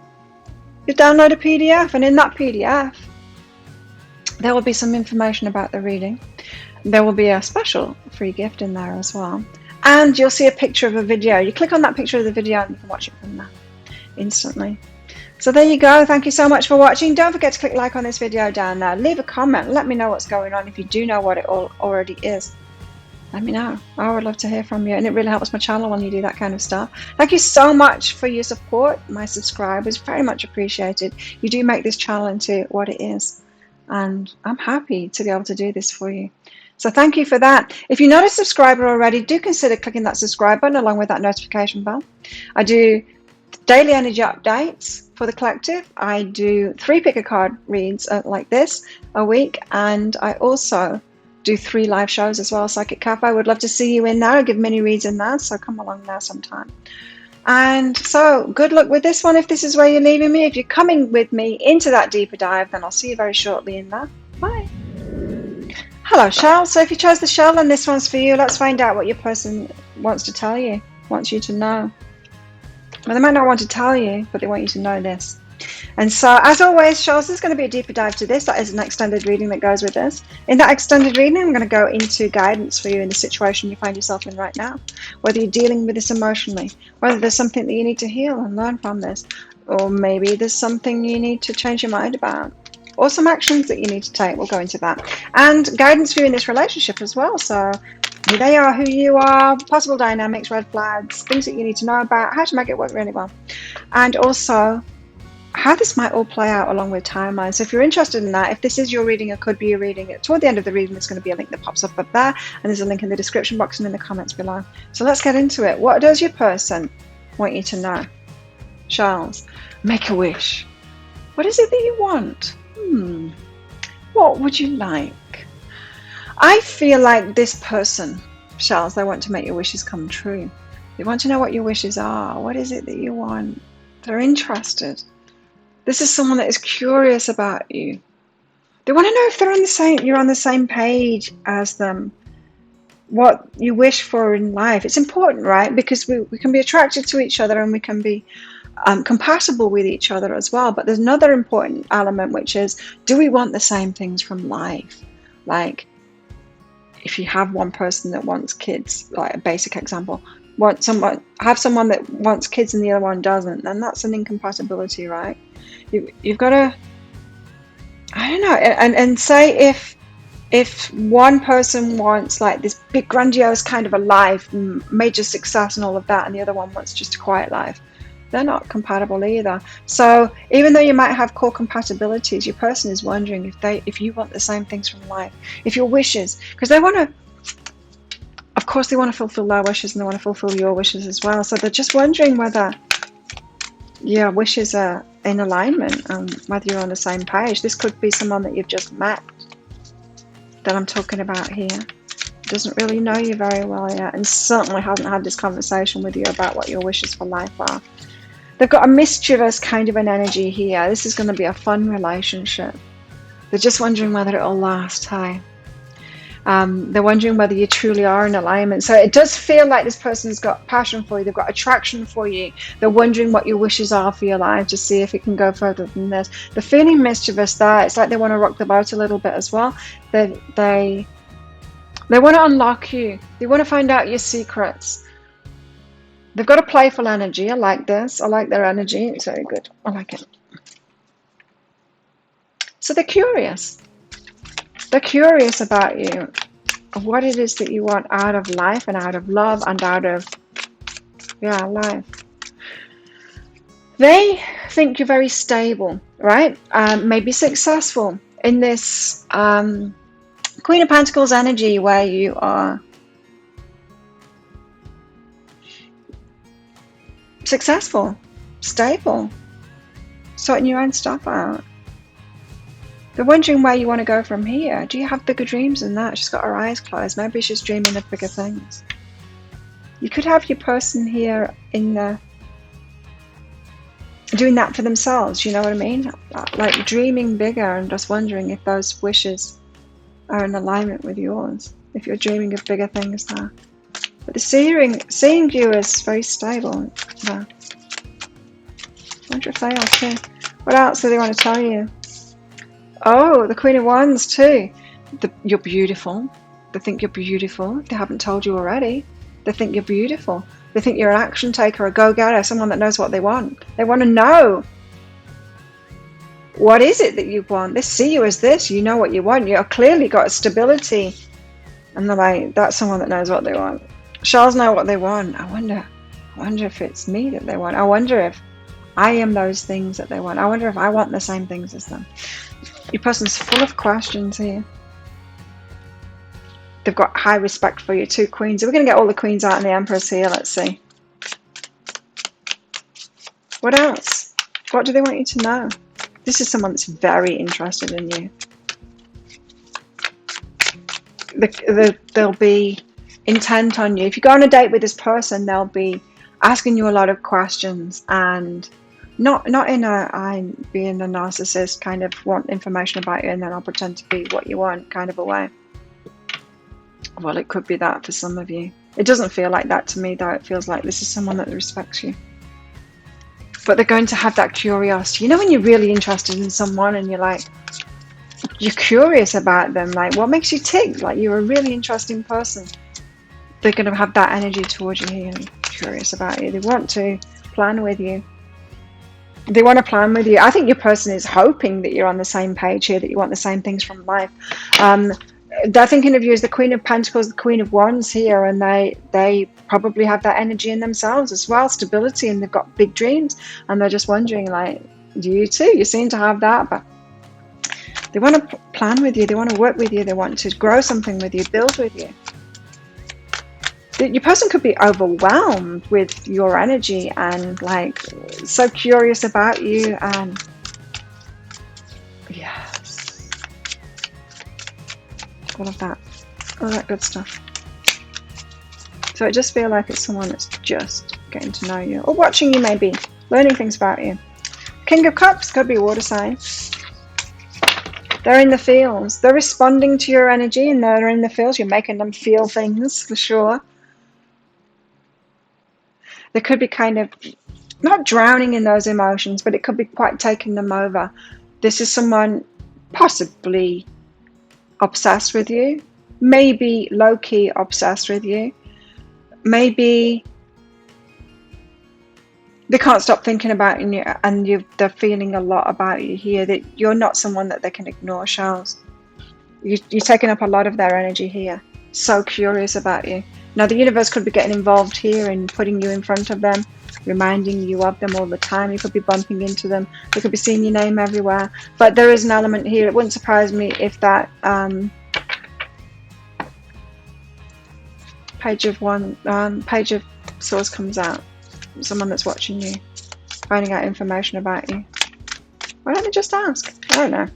You download a PDF, and in that PDF there will be some information about the reading. There will be a special free gift in there as well, and you'll see a picture of a video. You click on that picture of the video and you can watch it from there instantly. So there you go. Thank you so much for watching. Don't forget to click like on this video down there. Leave a comment. Let me know what's going on. If you do know what it all already is, let me know. I would love to hear from you, and it really helps my channel when you do that kind of stuff. Thank you so much for your support. My subscribers, very much appreciated. You do make this channel into what it is, and I'm happy to be able to do this for you. So thank you for that. If you're not a subscriber already, do consider clicking that subscribe button along with that notification bell. I do daily energy updates for the collective. I do 3 pick a card reads like this a week, and I also do 3 live shows as well. Psychic Cafe, would love to see you in there. I give mini reads in there, so come along there sometime. And so good luck with this one if this is where you're leaving me. If you're coming with me into that deeper dive, then I'll see you very shortly in there. Bye. Hello, Shell. So if you chose the shell, then this one's for you. Let's find out what your person wants to tell you, wants you to know. Well, they might not want to tell you, but they want you to know this. And so, as always, Shells, there's going to be a deeper dive to this. That is an extended reading that goes with this. In that extended reading, I'm going to go into guidance for you in the situation you find yourself in right now. Whether you're dealing with this emotionally, whether there's something that you need to heal and learn from this, or maybe there's something you need to change your mind about, or some actions that you need to take. We'll go into that. And guidance for you in this relationship as well. So, who they are, who you are, possible dynamics, red flags, things that you need to know about, how to make it work really well. And also, how this might all play out along with timelines. So if you're interested in that, if this is your reading, it could be your reading, toward the end of the reading there's going to be a link that pops up there, and there's a link in the description box and in the comments below. So let's get into it. What does your person want you to know? Charles, make a wish. What is it that you want? What would you like? I feel like this person, Charles, they want to make your wishes come true. They want to know what your wishes are. What is it that you want? They're interested. This is someone that is curious about you. They want to know if you're on the same page as them. What you wish for in life. It's important, right? Because we can be attracted to each other, and we can be compatible with each other as well. But there's another important element, which is, do we want the same things from life? Like, if you have one person that wants kids, like a basic example, have someone that wants kids and the other one doesn't, then that's an incompatibility, right? You've got to, I don't know, and say if one person wants like this big grandiose kind of a life, major success and all of that, and the other one wants just a quiet life, they're not compatible either. So even though you might have core compatibilities, your person is wondering if you want the same things from life, if your wishes, because they want to, of course they want to fulfill their wishes and they want to fulfill your wishes as well. So they're just wondering whether your wishes are in alignment and whether you're on the same page. This could be someone that you've just met that I'm talking about here. Doesn't really know you very well yet, and certainly hasn't had this conversation with you about what your wishes for life are. They've got a mischievous kind of an energy here. This is going to be a fun relationship. They're just wondering whether it'll last. Hey, they're wondering whether you truly are in alignment. So it does feel like this person's got passion for you. They've got attraction for you. They're wondering what your wishes are for your life to see if it can go further than this. They're feeling mischievous there. It's like they want to rock the boat a little bit as well. They want to unlock you. They want to find out your secrets. They've got a playful energy. I like this. I like their energy. It's very good. I like it. So they're curious. They're curious about you, of what it is that you want out of life and out of love and out of, life. They think you're very stable, right? Maybe successful in this Queen of Pentacles energy where you are successful, stable, sorting your own stuff out. They're wondering where you want to go from here. Do you have bigger dreams than that? She's got her eyes closed. Maybe she's dreaming of bigger things. You could have your person here in the doing that for themselves, you know what I mean? Like dreaming bigger and just wondering if those wishes are in alignment with yours. If you're dreaming of bigger things there. But the seeing you is very stable. Yeah. I wonder if they are too. What else do they want to tell you? Oh, the Queen of Wands too. You're beautiful. They think you're beautiful. They haven't told you already. They think you're beautiful. They think you're an action taker, a go-getter, someone that knows what they want. They want to know, what is it that you want? They see you as this. You know what you want. You've clearly got stability. And they're like, that's someone that knows what they want. Shells know what they want. I wonder if it's me that they want. I wonder if I am those things that they want. I wonder if I want the same things as them. Your person's full of questions here. They've got high respect for you. Two queens. We're going to get all the queens out and the empress here. Let's see. What else? What do they want you to know? This is someone that's very interested in you. They'll be intent on you. If you go on a date with this person, they'll be asking you a lot of questions, and not in a I'm being a narcissist kind of want information about you and then I'll pretend to be what you want kind of a way. Well, it could be that for some of you. It doesn't feel like that to me though. It feels like this is someone that respects you. But they're going to have that curiosity. You know when you're really interested in someone and you're curious about them, like what makes you tick? Like you're a really interesting person. They're going to have that energy towards you here, curious about you. They want to plan with you. They want to plan with you. I think your person is hoping that you're on the same page here, that you want the same things from life. They're thinking of you as the Queen of Pentacles, the Queen of Wands here, and they probably have that energy in themselves as well, stability, and they've got big dreams, and they're just wondering, like, do you too? You seem to have that, but they want to plan with you, they want to work with you, they want to grow something with you, build with you. Your person could be overwhelmed with your energy and like so curious about you, and yes, all of that good stuff. So I just feel like it's someone that's just getting to know you or watching you, maybe learning things about you. King of Cups could be a water sign. They're in the fields. They're responding to your energy, and they're in the fields. You're making them feel things for sure. They could be kind of not drowning in those emotions, but it could be quite taking them over. This is someone possibly obsessed with you, maybe low-key obsessed with you, maybe they can't stop thinking about you, and they're feeling a lot about you here, that you're not someone that they can ignore, Charles. You're taking up a lot of their energy here. So curious about you. Now, the universe could be getting involved here and putting you in front of them, reminding you of them all the time. You could be bumping into them. They could be seeing your name everywhere. But there is an element here. It wouldn't surprise me if that page of Swords comes out. Someone that's watching you, finding out information about you. Why don't they just ask? I don't know.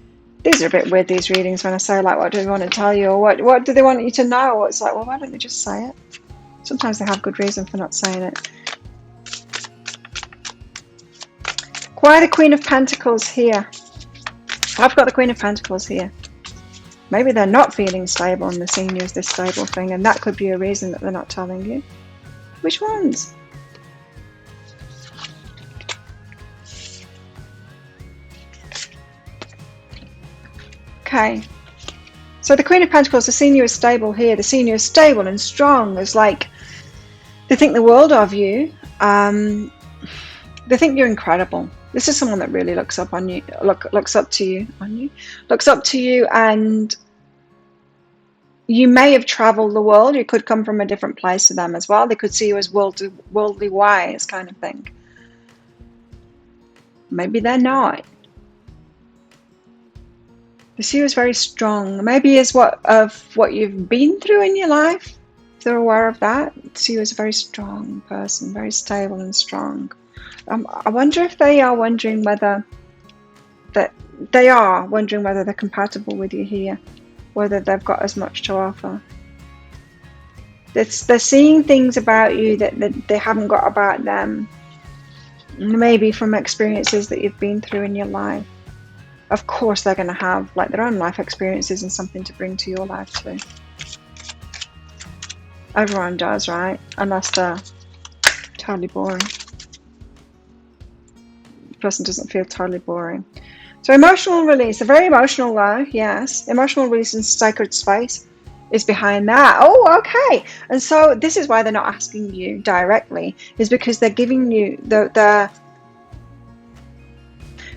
These are a bit weird, these readings, when I say, like, what do they want to tell you, or what do they want you to know? It's like, well, why don't they just say it? Sometimes they have good reason for not saying it. Why the Queen of Pentacles here? I've got the Queen of Pentacles here. Maybe they're not feeling stable and they're seeing you as this stable thing, and that could be a reason that they're not telling you. Which ones? Okay, so the Queen of Pentacles, they're seeing you as stable here. They're seeing you as stable and strong, as like they think the world of you. They think you're incredible. This is someone that really looks up on you, looks up to you, and you may have traveled the world. You could come from a different place to them as well. They could see you as worldly wise kind of thing. Maybe they're not. They see you as very strong. Maybe as what you've been through in your life. If they're aware of that, see you as a very strong person, very stable and strong. I wonder if they are wondering whether they're compatible with you here, whether they've got as much to offer. They're seeing things about you that they haven't got about them, maybe from experiences that you've been through in your life. Of course, they're going to have like their own life experiences and something to bring to your life too. Everyone does, right? Unless they're totally boring. The person doesn't feel totally boring. So emotional release, a very emotional though, yes. Emotional release and sacred space is behind that. Oh, okay. And so this is why they're not asking you directly, is because they're giving you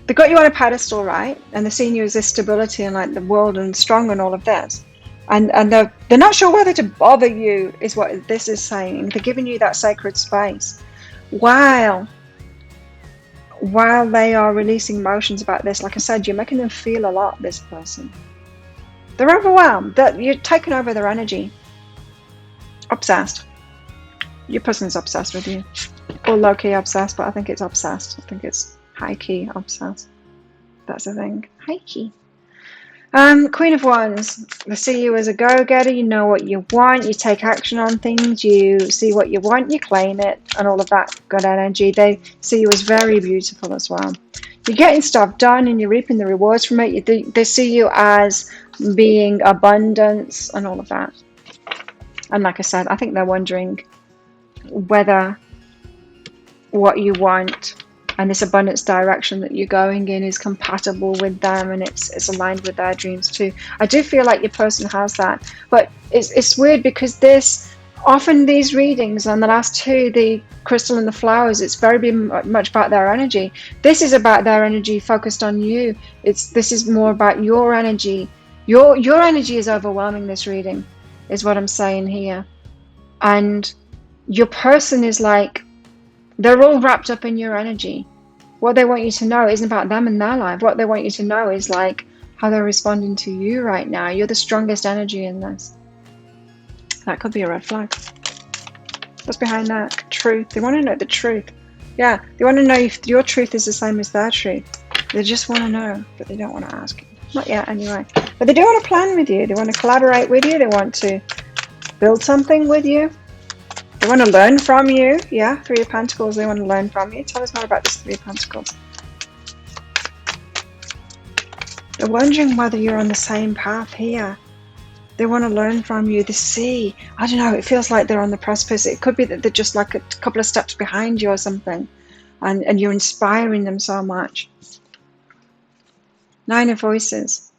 they've got you on a pedestal, right? And they're seeing you as this stability and like the world and strong and all of this. And they're not sure whether to bother you, is what this is saying. They're giving you that sacred space while they are releasing emotions about this. Like I said, you're making them feel a lot, this person. They're overwhelmed. You're taking over their energy. Obsessed. Your person's obsessed with you. Or low-key obsessed, but I think it's obsessed. I think it's high-key obsessed. That's the thing. High-key. Queen of Wands. They see you as a go-getter. You know what you want. You take action on things. You see what you want. You claim it. And all of that good energy. They see you as very beautiful as well. You're getting stuff done and you're reaping the rewards from it. They see you as being abundance and all of that. And like I said, I think they're wondering whether what you want and this abundance direction that you're going in is compatible with them, and it's aligned with their dreams too. I do feel like your person has that, but it's weird because often these readings, and the last two, the crystal and the flowers, it's very much about their energy. This is about their energy focused on you. This is more about your energy. Your energy is overwhelming this reading, is what I'm saying here. And your person is like, they're all wrapped up in your energy. What they want you to know isn't about them and their life. What they want you to know is like how they're responding to you right now. You're the strongest energy in this. That could be a red flag. What's behind that? Truth. They want to know the truth. Yeah, they want to know if your truth is the same as their truth. They just want to know, but they don't want to ask. Not yet, anyway. But they do want to plan with you. They want to collaborate with you. They want to build something with you. They want to learn from you. Yeah, Three of Pentacles, they want to learn from you. Tell us more about this Three of Pentacles. They're wondering whether you're on the same path here. They want to learn from you. They see, I don't know, it feels like they're on the precipice. It could be that they're just like a couple of steps behind you or something. and you're inspiring them so much. Nine of Voices.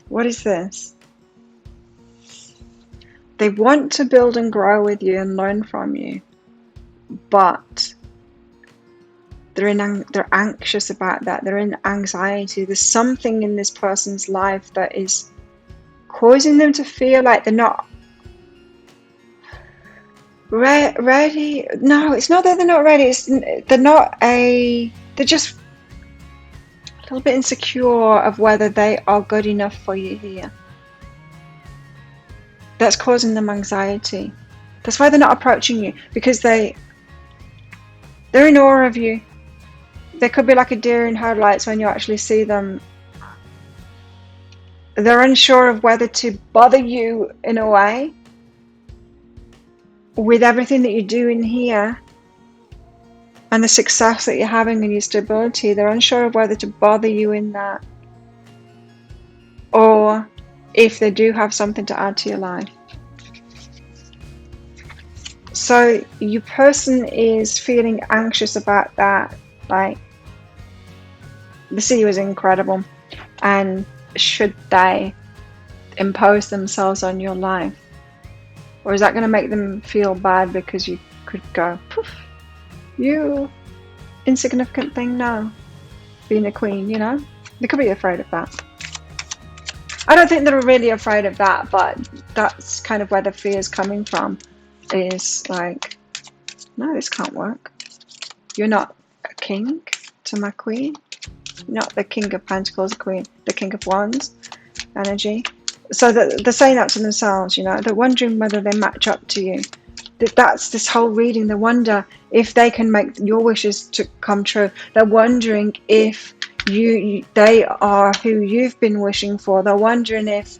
What is this? They want to build and grow with you and learn from you, but they're anxious about that. They're in anxiety. There's something in this person's life that is causing them to feel like they're not ready. No, it's not that they're not ready. They're just a little bit insecure of whether they are good enough for you here. That's causing them anxiety. That's why they're not approaching you, because they're in awe of you. They could be like a deer in headlights when you actually see them. They're unsure of whether to bother you in a way with everything that you're doing here and the success that you're having and your stability. They're unsure of whether to bother you in that, or if they do have something to add to your life. So your person is feeling anxious about that. Like, the CEO is incredible, and should they impose themselves on your life, or is that going to make them feel bad because you could go, poof, you insignificant thing? No, being a queen, you know, they could be afraid of that. I don't think they're really afraid of that, but that's kind of where the fear is coming from, is like, no, this can't work. You're not a king to my queen. Not the King of Pentacles, the King of Wands energy. So they're saying that to themselves, you know. They're wondering whether they match up to you. That's this whole reading. They wonder if they can make your wishes to come true. They're wondering if they are who you've been wishing for. They're wondering if,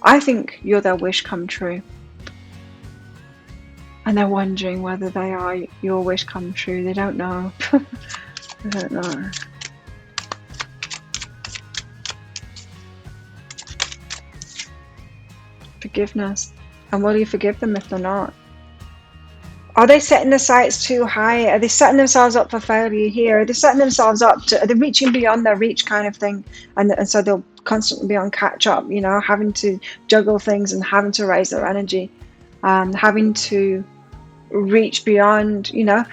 I think you're their wish come true. And they're wondering whether they are your wish come true. They don't know. They don't know. Forgiveness. And will you forgive them if they're not? Are they setting their sights too high? Are they setting themselves up for failure here? Are they setting themselves up to, are they reaching beyond their reach kind of thing? And so they'll constantly be on catch up, you know, having to juggle things and having to raise their energy. Having to reach beyond, you know,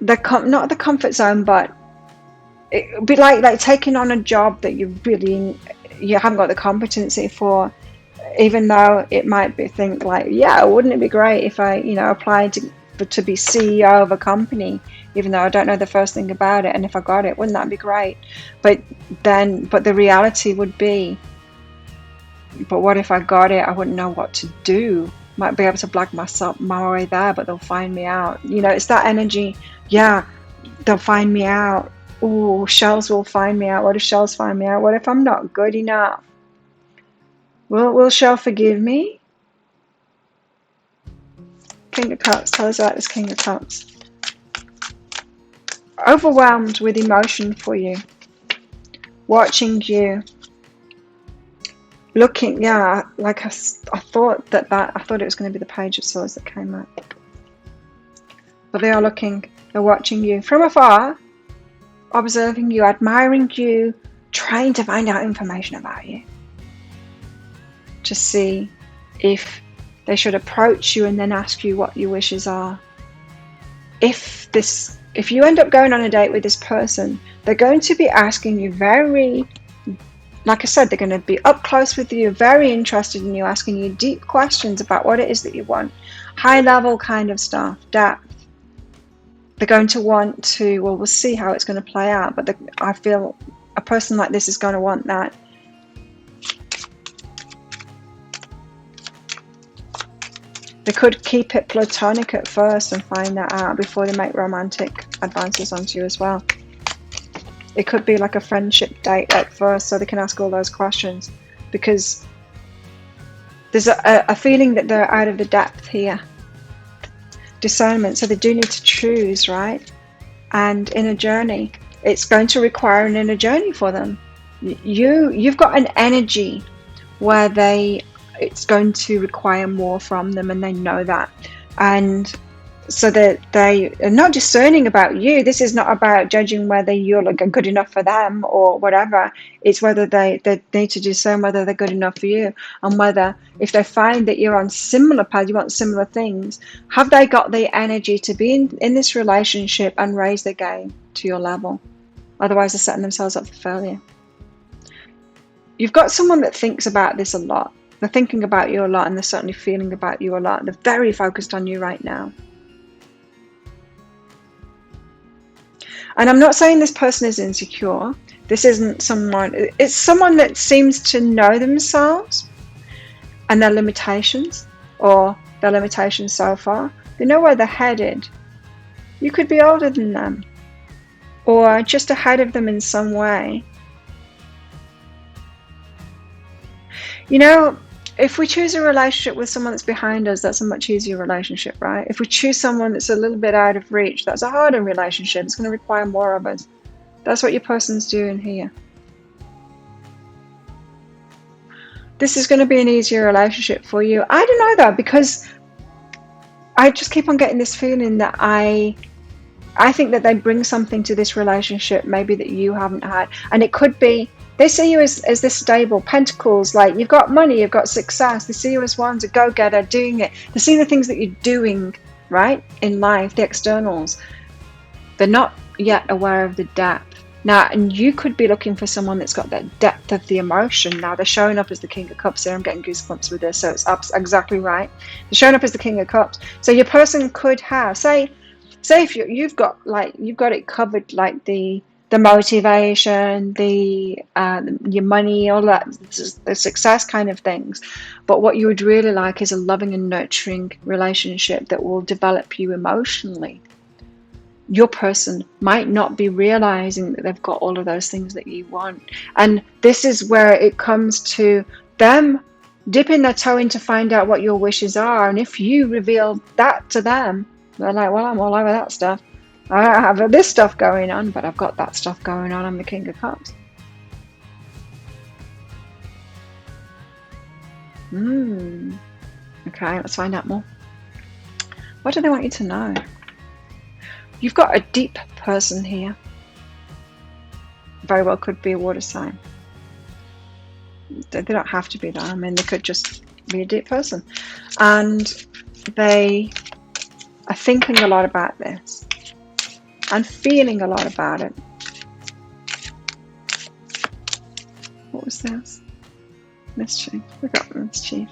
not the comfort zone, but it would be like taking on a job that you haven't got the competency for, even though it might be think like, yeah, wouldn't it be great if I, you know, applied to be CEO of a company, even though I don't know the first thing about it, and if I got it, wouldn't that be great? But the reality would be, but what if I got it? I wouldn't know what to do. Might be able to black my way there, but they'll find me out. You know, it's that energy. Yeah, they'll find me out. Oh, shells will find me out. What if shells find me out? What if I'm not good enough? Will Shell forgive me? King of Cups. Tell us about this King of Cups. Overwhelmed with emotion for you. Watching you. Looking, yeah, like I thought I thought it was going to be the Page of Swords that came up. But they are looking, they're watching you from afar, observing you, admiring you, trying to find out information about you. To see if they should approach you and then ask you what your wishes are. If you end up going on a date with this person, they're going to be asking you very, like I said, they're going to be up close with you, very interested in you, asking you deep questions about what it is that you want. High level kind of stuff, depth. They're going to want to, well, we'll see how it's going to play out, but I feel a person like this is going to want that. They could keep it platonic at first and find that out before they make romantic advances onto you as well. It could be like a friendship date at first, so they can ask all those questions, because there's a feeling that they're out of the depth here. Discernment, so they do need to choose, right? And in a journey, it's going to require an inner journey for them. You've got an energy where it's going to require more from them, and they know that. And so that they are not discerning about you. This is not about judging whether you're like good enough for them or whatever. It's whether they need to discern whether they're good enough for you, and whether, if they find that you're on similar paths, you want similar things, have they got the energy to be in this relationship and raise their game to your level? Otherwise, they're setting themselves up for failure. You've got someone that thinks about this a lot. They're thinking about you a lot, and they're certainly feeling about you a lot. They're very focused on you right now. And I'm not saying this person is insecure. This isn't someone, it's someone that seems to know themselves and their limitations, or their limitations so far. They know where they're headed. You could be older than them, or just ahead of them in some way. You know, if we choose a relationship with someone that's behind us, that's a much easier relationship, right? If we choose someone that's a little bit out of reach, that's a harder relationship. It's going to require more of us. That's what your person's doing here. This is going to be an easier relationship for you. I don't know though, because I just keep on getting this feeling that I think that they bring something to this relationship maybe that you haven't had. And it could be, they see you as this stable, pentacles, like you've got money, you've got success. They see you as one's a go-getter, doing it. They see the things that you're doing, right, in life, the externals. They're not yet aware of the depth. Now, and you could be looking for someone that's got that depth of the emotion. Now, they're showing up as the King of Cups here. I'm getting goosebumps with this, so it's exactly right. They're showing up as the King of Cups. So your person could have, say if you've got it covered, like the motivation, your money, all that, the success kind of things. But what you would really like is a loving and nurturing relationship that will develop you emotionally. Your person might not be realizing that they've got all of those things that you want. And this is where it comes to them dipping their toe in to find out what your wishes are. And if you reveal that to them, they're like, well, I'm all over that stuff. I don't have this stuff going on, but I've got that stuff going on. I'm the King of Cups. Okay, let's find out more. What do they want you to know? You've got a deep person here. Very well could be a water sign. They don't have to be that. I mean, they could just be a deep person. And they are thinking a lot about this and feeling a lot about it. What was this? Mischief. We got mischief.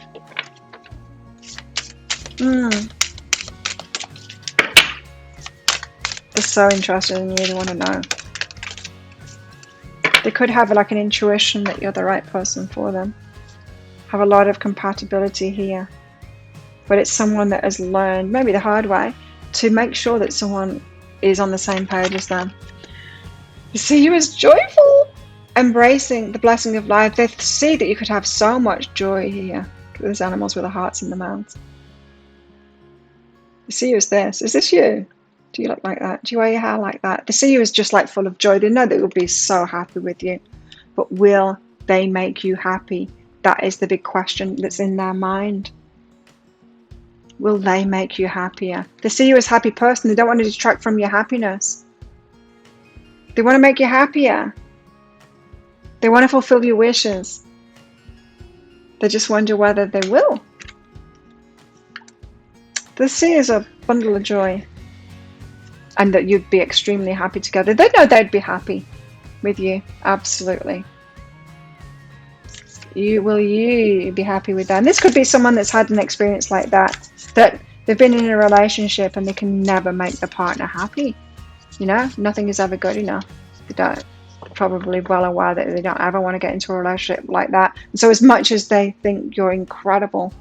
They're so interested in you, they want to know. They could have like an intuition that you're the right person for them. Have a lot of compatibility here. But it's someone that has learned, maybe the hard way, to make sure that someone is on the same page as them. You see you as joyful, embracing the blessing of life. They see that you could have so much joy here. There's animals with their hearts in the mouths. They see you as this. Is this you? Do you look like that? Do you wear your hair like that? They see you as just like full of joy. They know that you'll be so happy with you. But will they make you happy? That is the big question that's in their mind. Will they make you happier? They see you as a happy person. They don't want to detract from your happiness. They want to make you happier. They want to fulfill your wishes. They just wonder whether they will. They see you as a bundle of joy. And that you'd be extremely happy together. They know they'd be happy with you. Absolutely. Will you be happy with that? And this could be someone that's had an experience like that. That they've been in a relationship and they can never make their partner happy. You know, nothing is ever good enough. They don't, probably well aware that they don't ever want to get into a relationship like that. And so as much as they think you're incredible,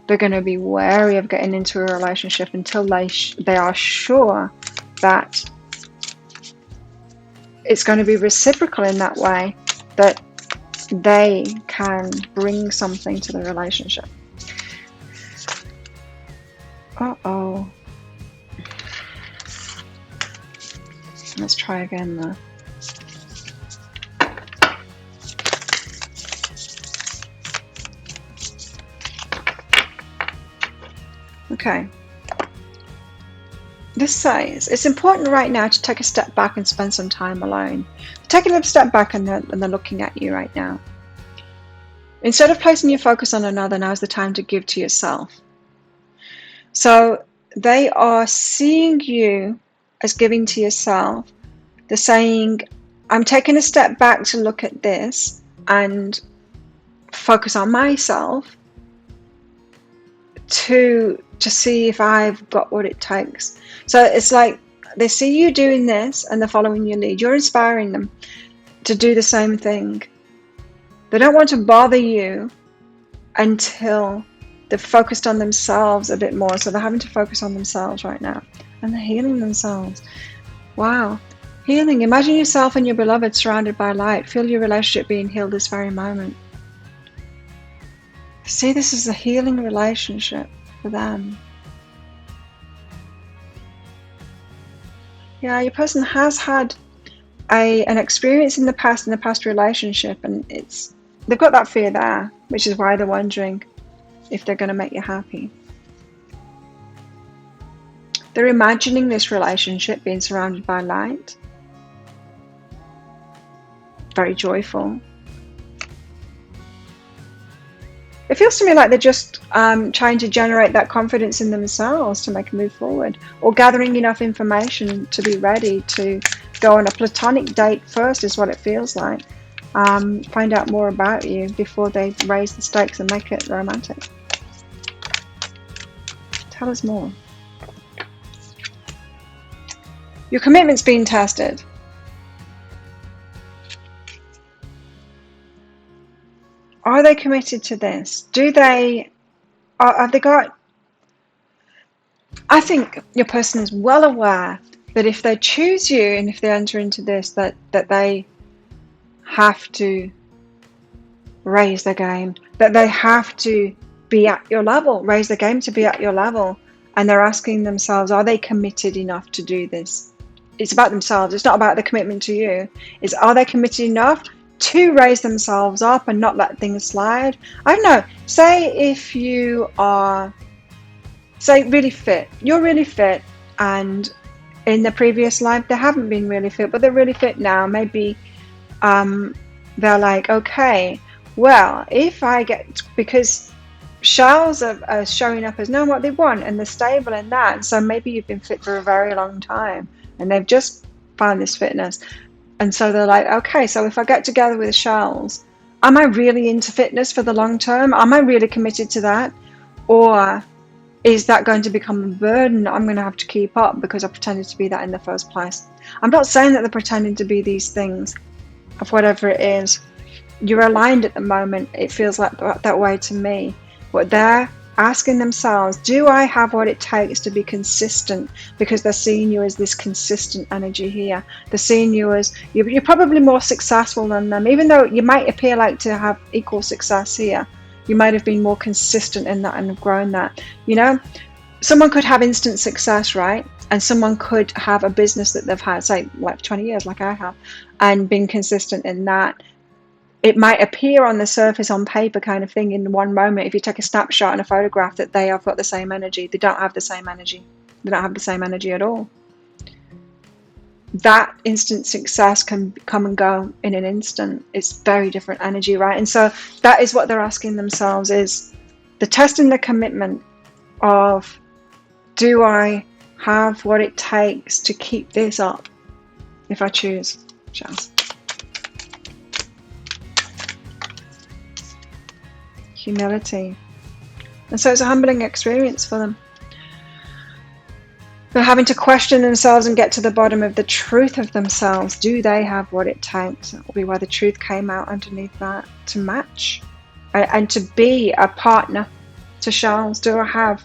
they're going to be wary of getting into a relationship until they are sure that it's going to be reciprocal in that way, that they can bring something to the relationship. Uh-oh. Let's try again though. Okay. This says, it's important right now to take a step back and spend some time alone. Take a little step back and they're looking at you right now. Instead of placing your focus on another, now's the time to give to yourself. So they are seeing you as giving to yourself. They're saying, I'm taking a step back to look at this and focus on myself to see if I've got what it takes. So it's like they see you doing this and they're following your lead. You're inspiring them to do the same thing. They don't want to bother you until they've focused on themselves a bit more. So they're having to focus on themselves right now. And they're healing themselves. Wow. Healing. Imagine yourself and your beloved surrounded by light. Feel your relationship being healed this very moment. See this as a healing relationship for them. Yeah, your person has had an experience in the past relationship, and they've got that fear there, which is why they're wondering if they're going to make you happy. They're imagining this relationship being surrounded by light. Very joyful. It feels to me like they're just trying to generate that confidence in themselves to make a move forward, or gathering enough information to be ready to go on a platonic date first, is what it feels like. Find out more about you before they raise the stakes and make it romantic. Tell us more. Your commitment's being tested. Are they committed to this? Have they got... I think your person is well aware that if they choose you and if they enter into this, that they have to raise their game, that they have to be at your level, raise their game to be at your level. And they're asking themselves, are they committed enough to do this? It's about themselves. It's not about the commitment to you. It's, are they committed enough to raise themselves up and not let things slide? I don't know. Say if you are, say, really fit. You're really fit, and in the previous life they haven't been really fit, but they're really fit now. Maybe they're like, okay, well, if I get, because shells are showing up as knowing what they want and they're stable in that. And so maybe you've been fit for a very long time and they've just found this fitness. And so they're like, okay, so if I get together with shells, am I really into fitness for the long term? Am I really committed to that? Or is that going to become a burden I'm going to have to keep up because I pretended to be that in the first place? I'm not saying that they're pretending to be these things of whatever it is. You're aligned at the moment. It feels like that way to me. But they're asking themselves, do I have what it takes to be consistent? Because they're seeing you as this consistent energy here. They're seeing you as, you're probably more successful than them. Even though you might appear like to have equal success here, you might have been more consistent in that and have grown that. You know, someone could have instant success, right? And someone could have a business that they've had, say, like 20 years, like I have, and been consistent in that. It might appear on the surface, on paper kind of thing, in one moment, if you take a snapshot and a photograph, that they have got the same energy. They don't have the same energy. They don't have the same energy at all. That instant success can come and go in an instant. It's very different energy, right? And so that is what they're asking themselves, is the test and the commitment of, do I have what it takes to keep this up if I choose? Chance. Humility. And so it's a humbling experience for them. They're having to question themselves and get to the bottom of the truth of themselves. Do they have what it takes? That will be why the truth came out underneath that, to match and to be a partner to Charles. Do I have?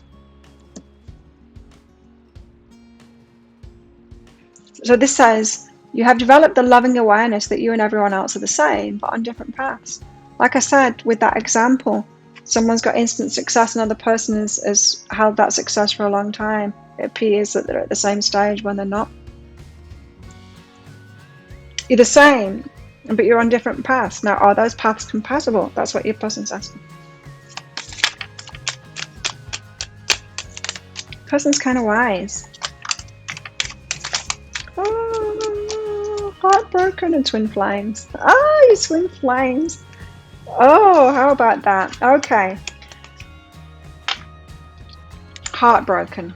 So this says, you have developed the loving awareness that you and everyone else are the same, but on different paths. Like I said, with that example, someone's got instant success, another person has held that success for a long time. It appears that they're at the same stage when they're not. You're the same, but you're on different paths. Now, are those paths compatible? That's what your person's asking. Person's kind of wise. Oh, heartbroken and twin flames. Oh, you twin flames. Oh, how about that? Okay. Heartbroken.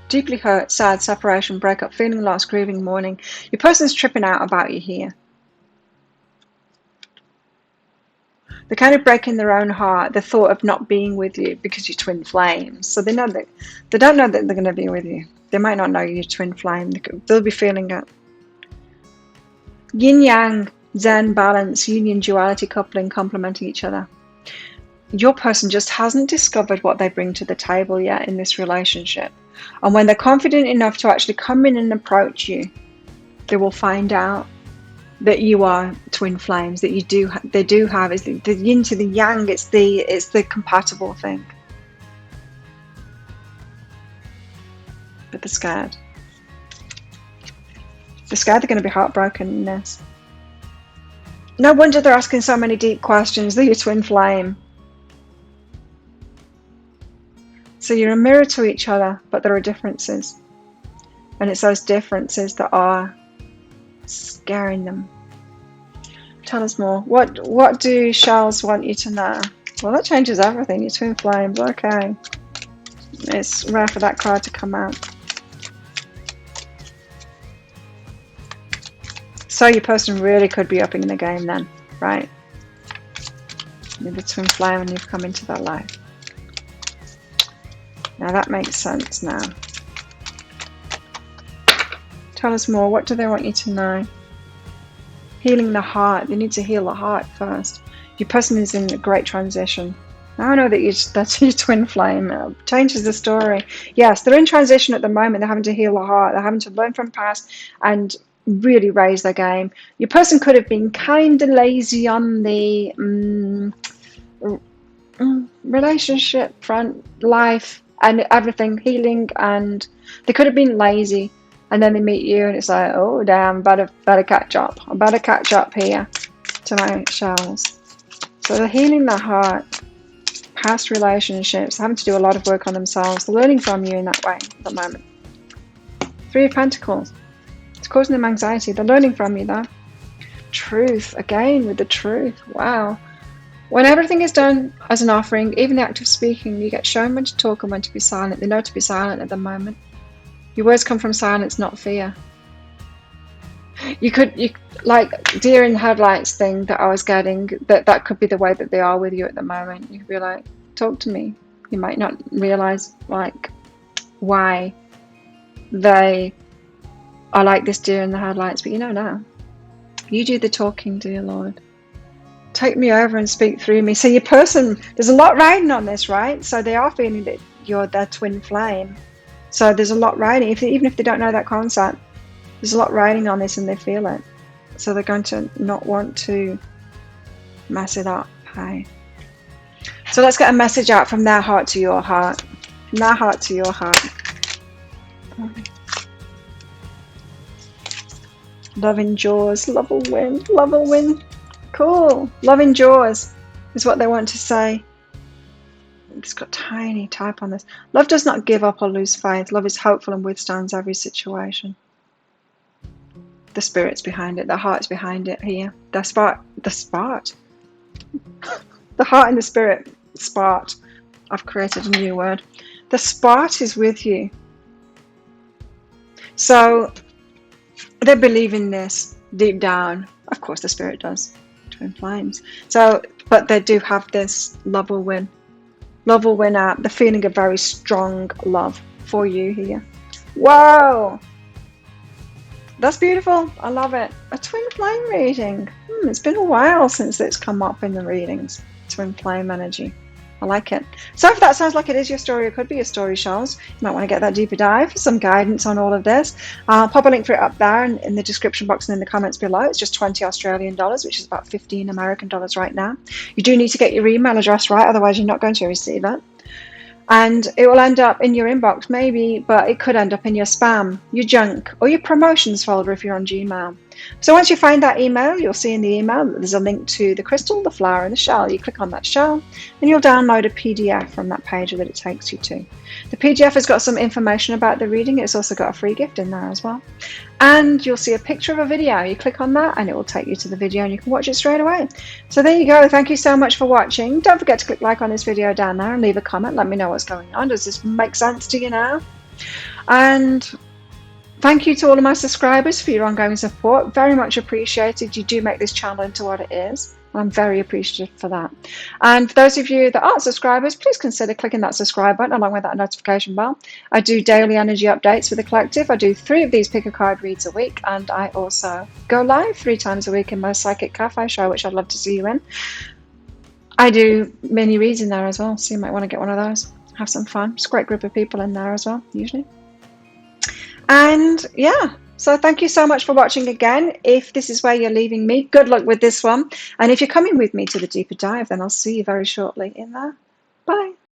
Deeply hurt, sad, separation, breakup, feeling lost, grieving, mourning. Your person's tripping out about you here. They're kind of breaking their own heart, the thought of not being with you because you're twin flames. So they don't know that they're going to be with you. They might not know you're twin flame. They'll be feeling it. Yin yang, zen, balance, union, duality, coupling, complementing each other. Your person just hasn't discovered what they bring to the table yet in this relationship. And when they're confident enough to actually come in and approach you, they will find out that you are twin flames, that they do have, is the yin to the yang, it's the compatible thing. But they're scared. They're scared they're going to be heartbroken in this. No wonder they're asking so many deep questions. They're your twin flame. So you're a mirror to each other, but there are differences. And it's those differences that are scaring them. Tell us more. What do shells want you to know? Well, that changes everything. Your twin flames. Okay. It's rare for that card to come out. So your person really could be upping the game then, right? With the twin flame and you've come into their life. Now that makes sense now. Tell us more. What do they want you to know? Healing the heart. They need to heal the heart first. Your person is in a great transition. Now I know that that's your twin flame. It changes the story. Yes, they're in transition at the moment. They're having to heal the heart. They're having to learn from past and really raise their game. Your person could have been kind of lazy on the relationship front, life and everything, healing, and they could have been lazy. And then they meet you and it's like, oh damn, better catch up. I better catch up here to my shells. So they're healing their heart, past relationships, having to do a lot of work on themselves. They're learning from you in that way at the moment. 3 of Pentacles. It's causing them anxiety. They're learning from you though. Truth, again with the truth. Wow. When everything is done as an offering, even the act of speaking, you get shown when to talk and when to be silent. They know to be silent at the moment. Your words come from silence, not fear. You like deer in headlights thing that I was getting, that could be the way that they are with you at the moment. You could be like, talk to me. You might not realize like why they are like this deer in the headlights, but you know now. You do the talking, dear Lord. Take me over and speak through me. So your person, there's a lot riding on this, right? So they are feeling that you're their twin flame. So there's a lot riding, even if they don't know that concept, there's a lot riding on this and they feel it. So they're going to not want to mess it up. Hi. So let's get a message out from their heart to your heart. From their heart to your heart. Love endures. Love will win. Love will win. Cool. Love endures is what they want to say. It's got tiny type on this. Love does not give up or lose faith. Love is hopeful and withstands every situation. The spirit's behind it. The heart's behind it here. The heart and the spirit. Spart. I've created a new word. The spart is with you. So they believe in this deep down. Of course the spirit does. Twin flames. So, but they do have this love will win. Love will win out. The feeling of very strong love for you here. Whoa! That's beautiful. I love it. A twin flame reading. It's been a while since it's come up in the readings. Twin flame energy. I like it. So if that sounds like it is your story, it could be your story, Charles. You might want to get that deeper dive for some guidance on all of this. I'll pop a link for it up there in the description box and in the comments below. It's just 20 Australian dollars, which is about 15 American dollars right now. You do need to get your email address right, otherwise you're not going to receive it. And it will end up in your inbox maybe, but it could end up in your spam, your junk, or your promotions folder if you're on Gmail. So once you find that email, you'll see in the email that there's a link to the crystal, the flower, and the shell. You click on that shell and you'll download a PDF from that page that it takes you to. The PDF has got some information about the reading. It's also got a free gift in there as well. And you'll see a picture of a video. You click on that and it will take you to the video and you can watch it straight away. So there you go. Thank you so much for watching. Don't forget to click like on this video down there and leave a comment. Let me know what's going on. Does this make sense to you now? And thank you to all of my subscribers for your ongoing support. Very much appreciated. You do make this channel into what it is. I'm very appreciative for that. And for those of you that aren't subscribers, please consider clicking that subscribe button along with that notification bell. I do daily energy updates with the collective. I do 3 of these pick a card reads a week, and I also go live 3 times a week in my Psychic Cafe show, which I'd love to see you in. I do mini reads in there as well, so you might want to get one of those. Have some fun. It's a great group of people in there as well, usually. And yeah, so thank you so much for watching again. If this is where you're leaving me, good luck with this one. And if you're coming with me to the deeper dive, then I'll see you very shortly in there. Bye.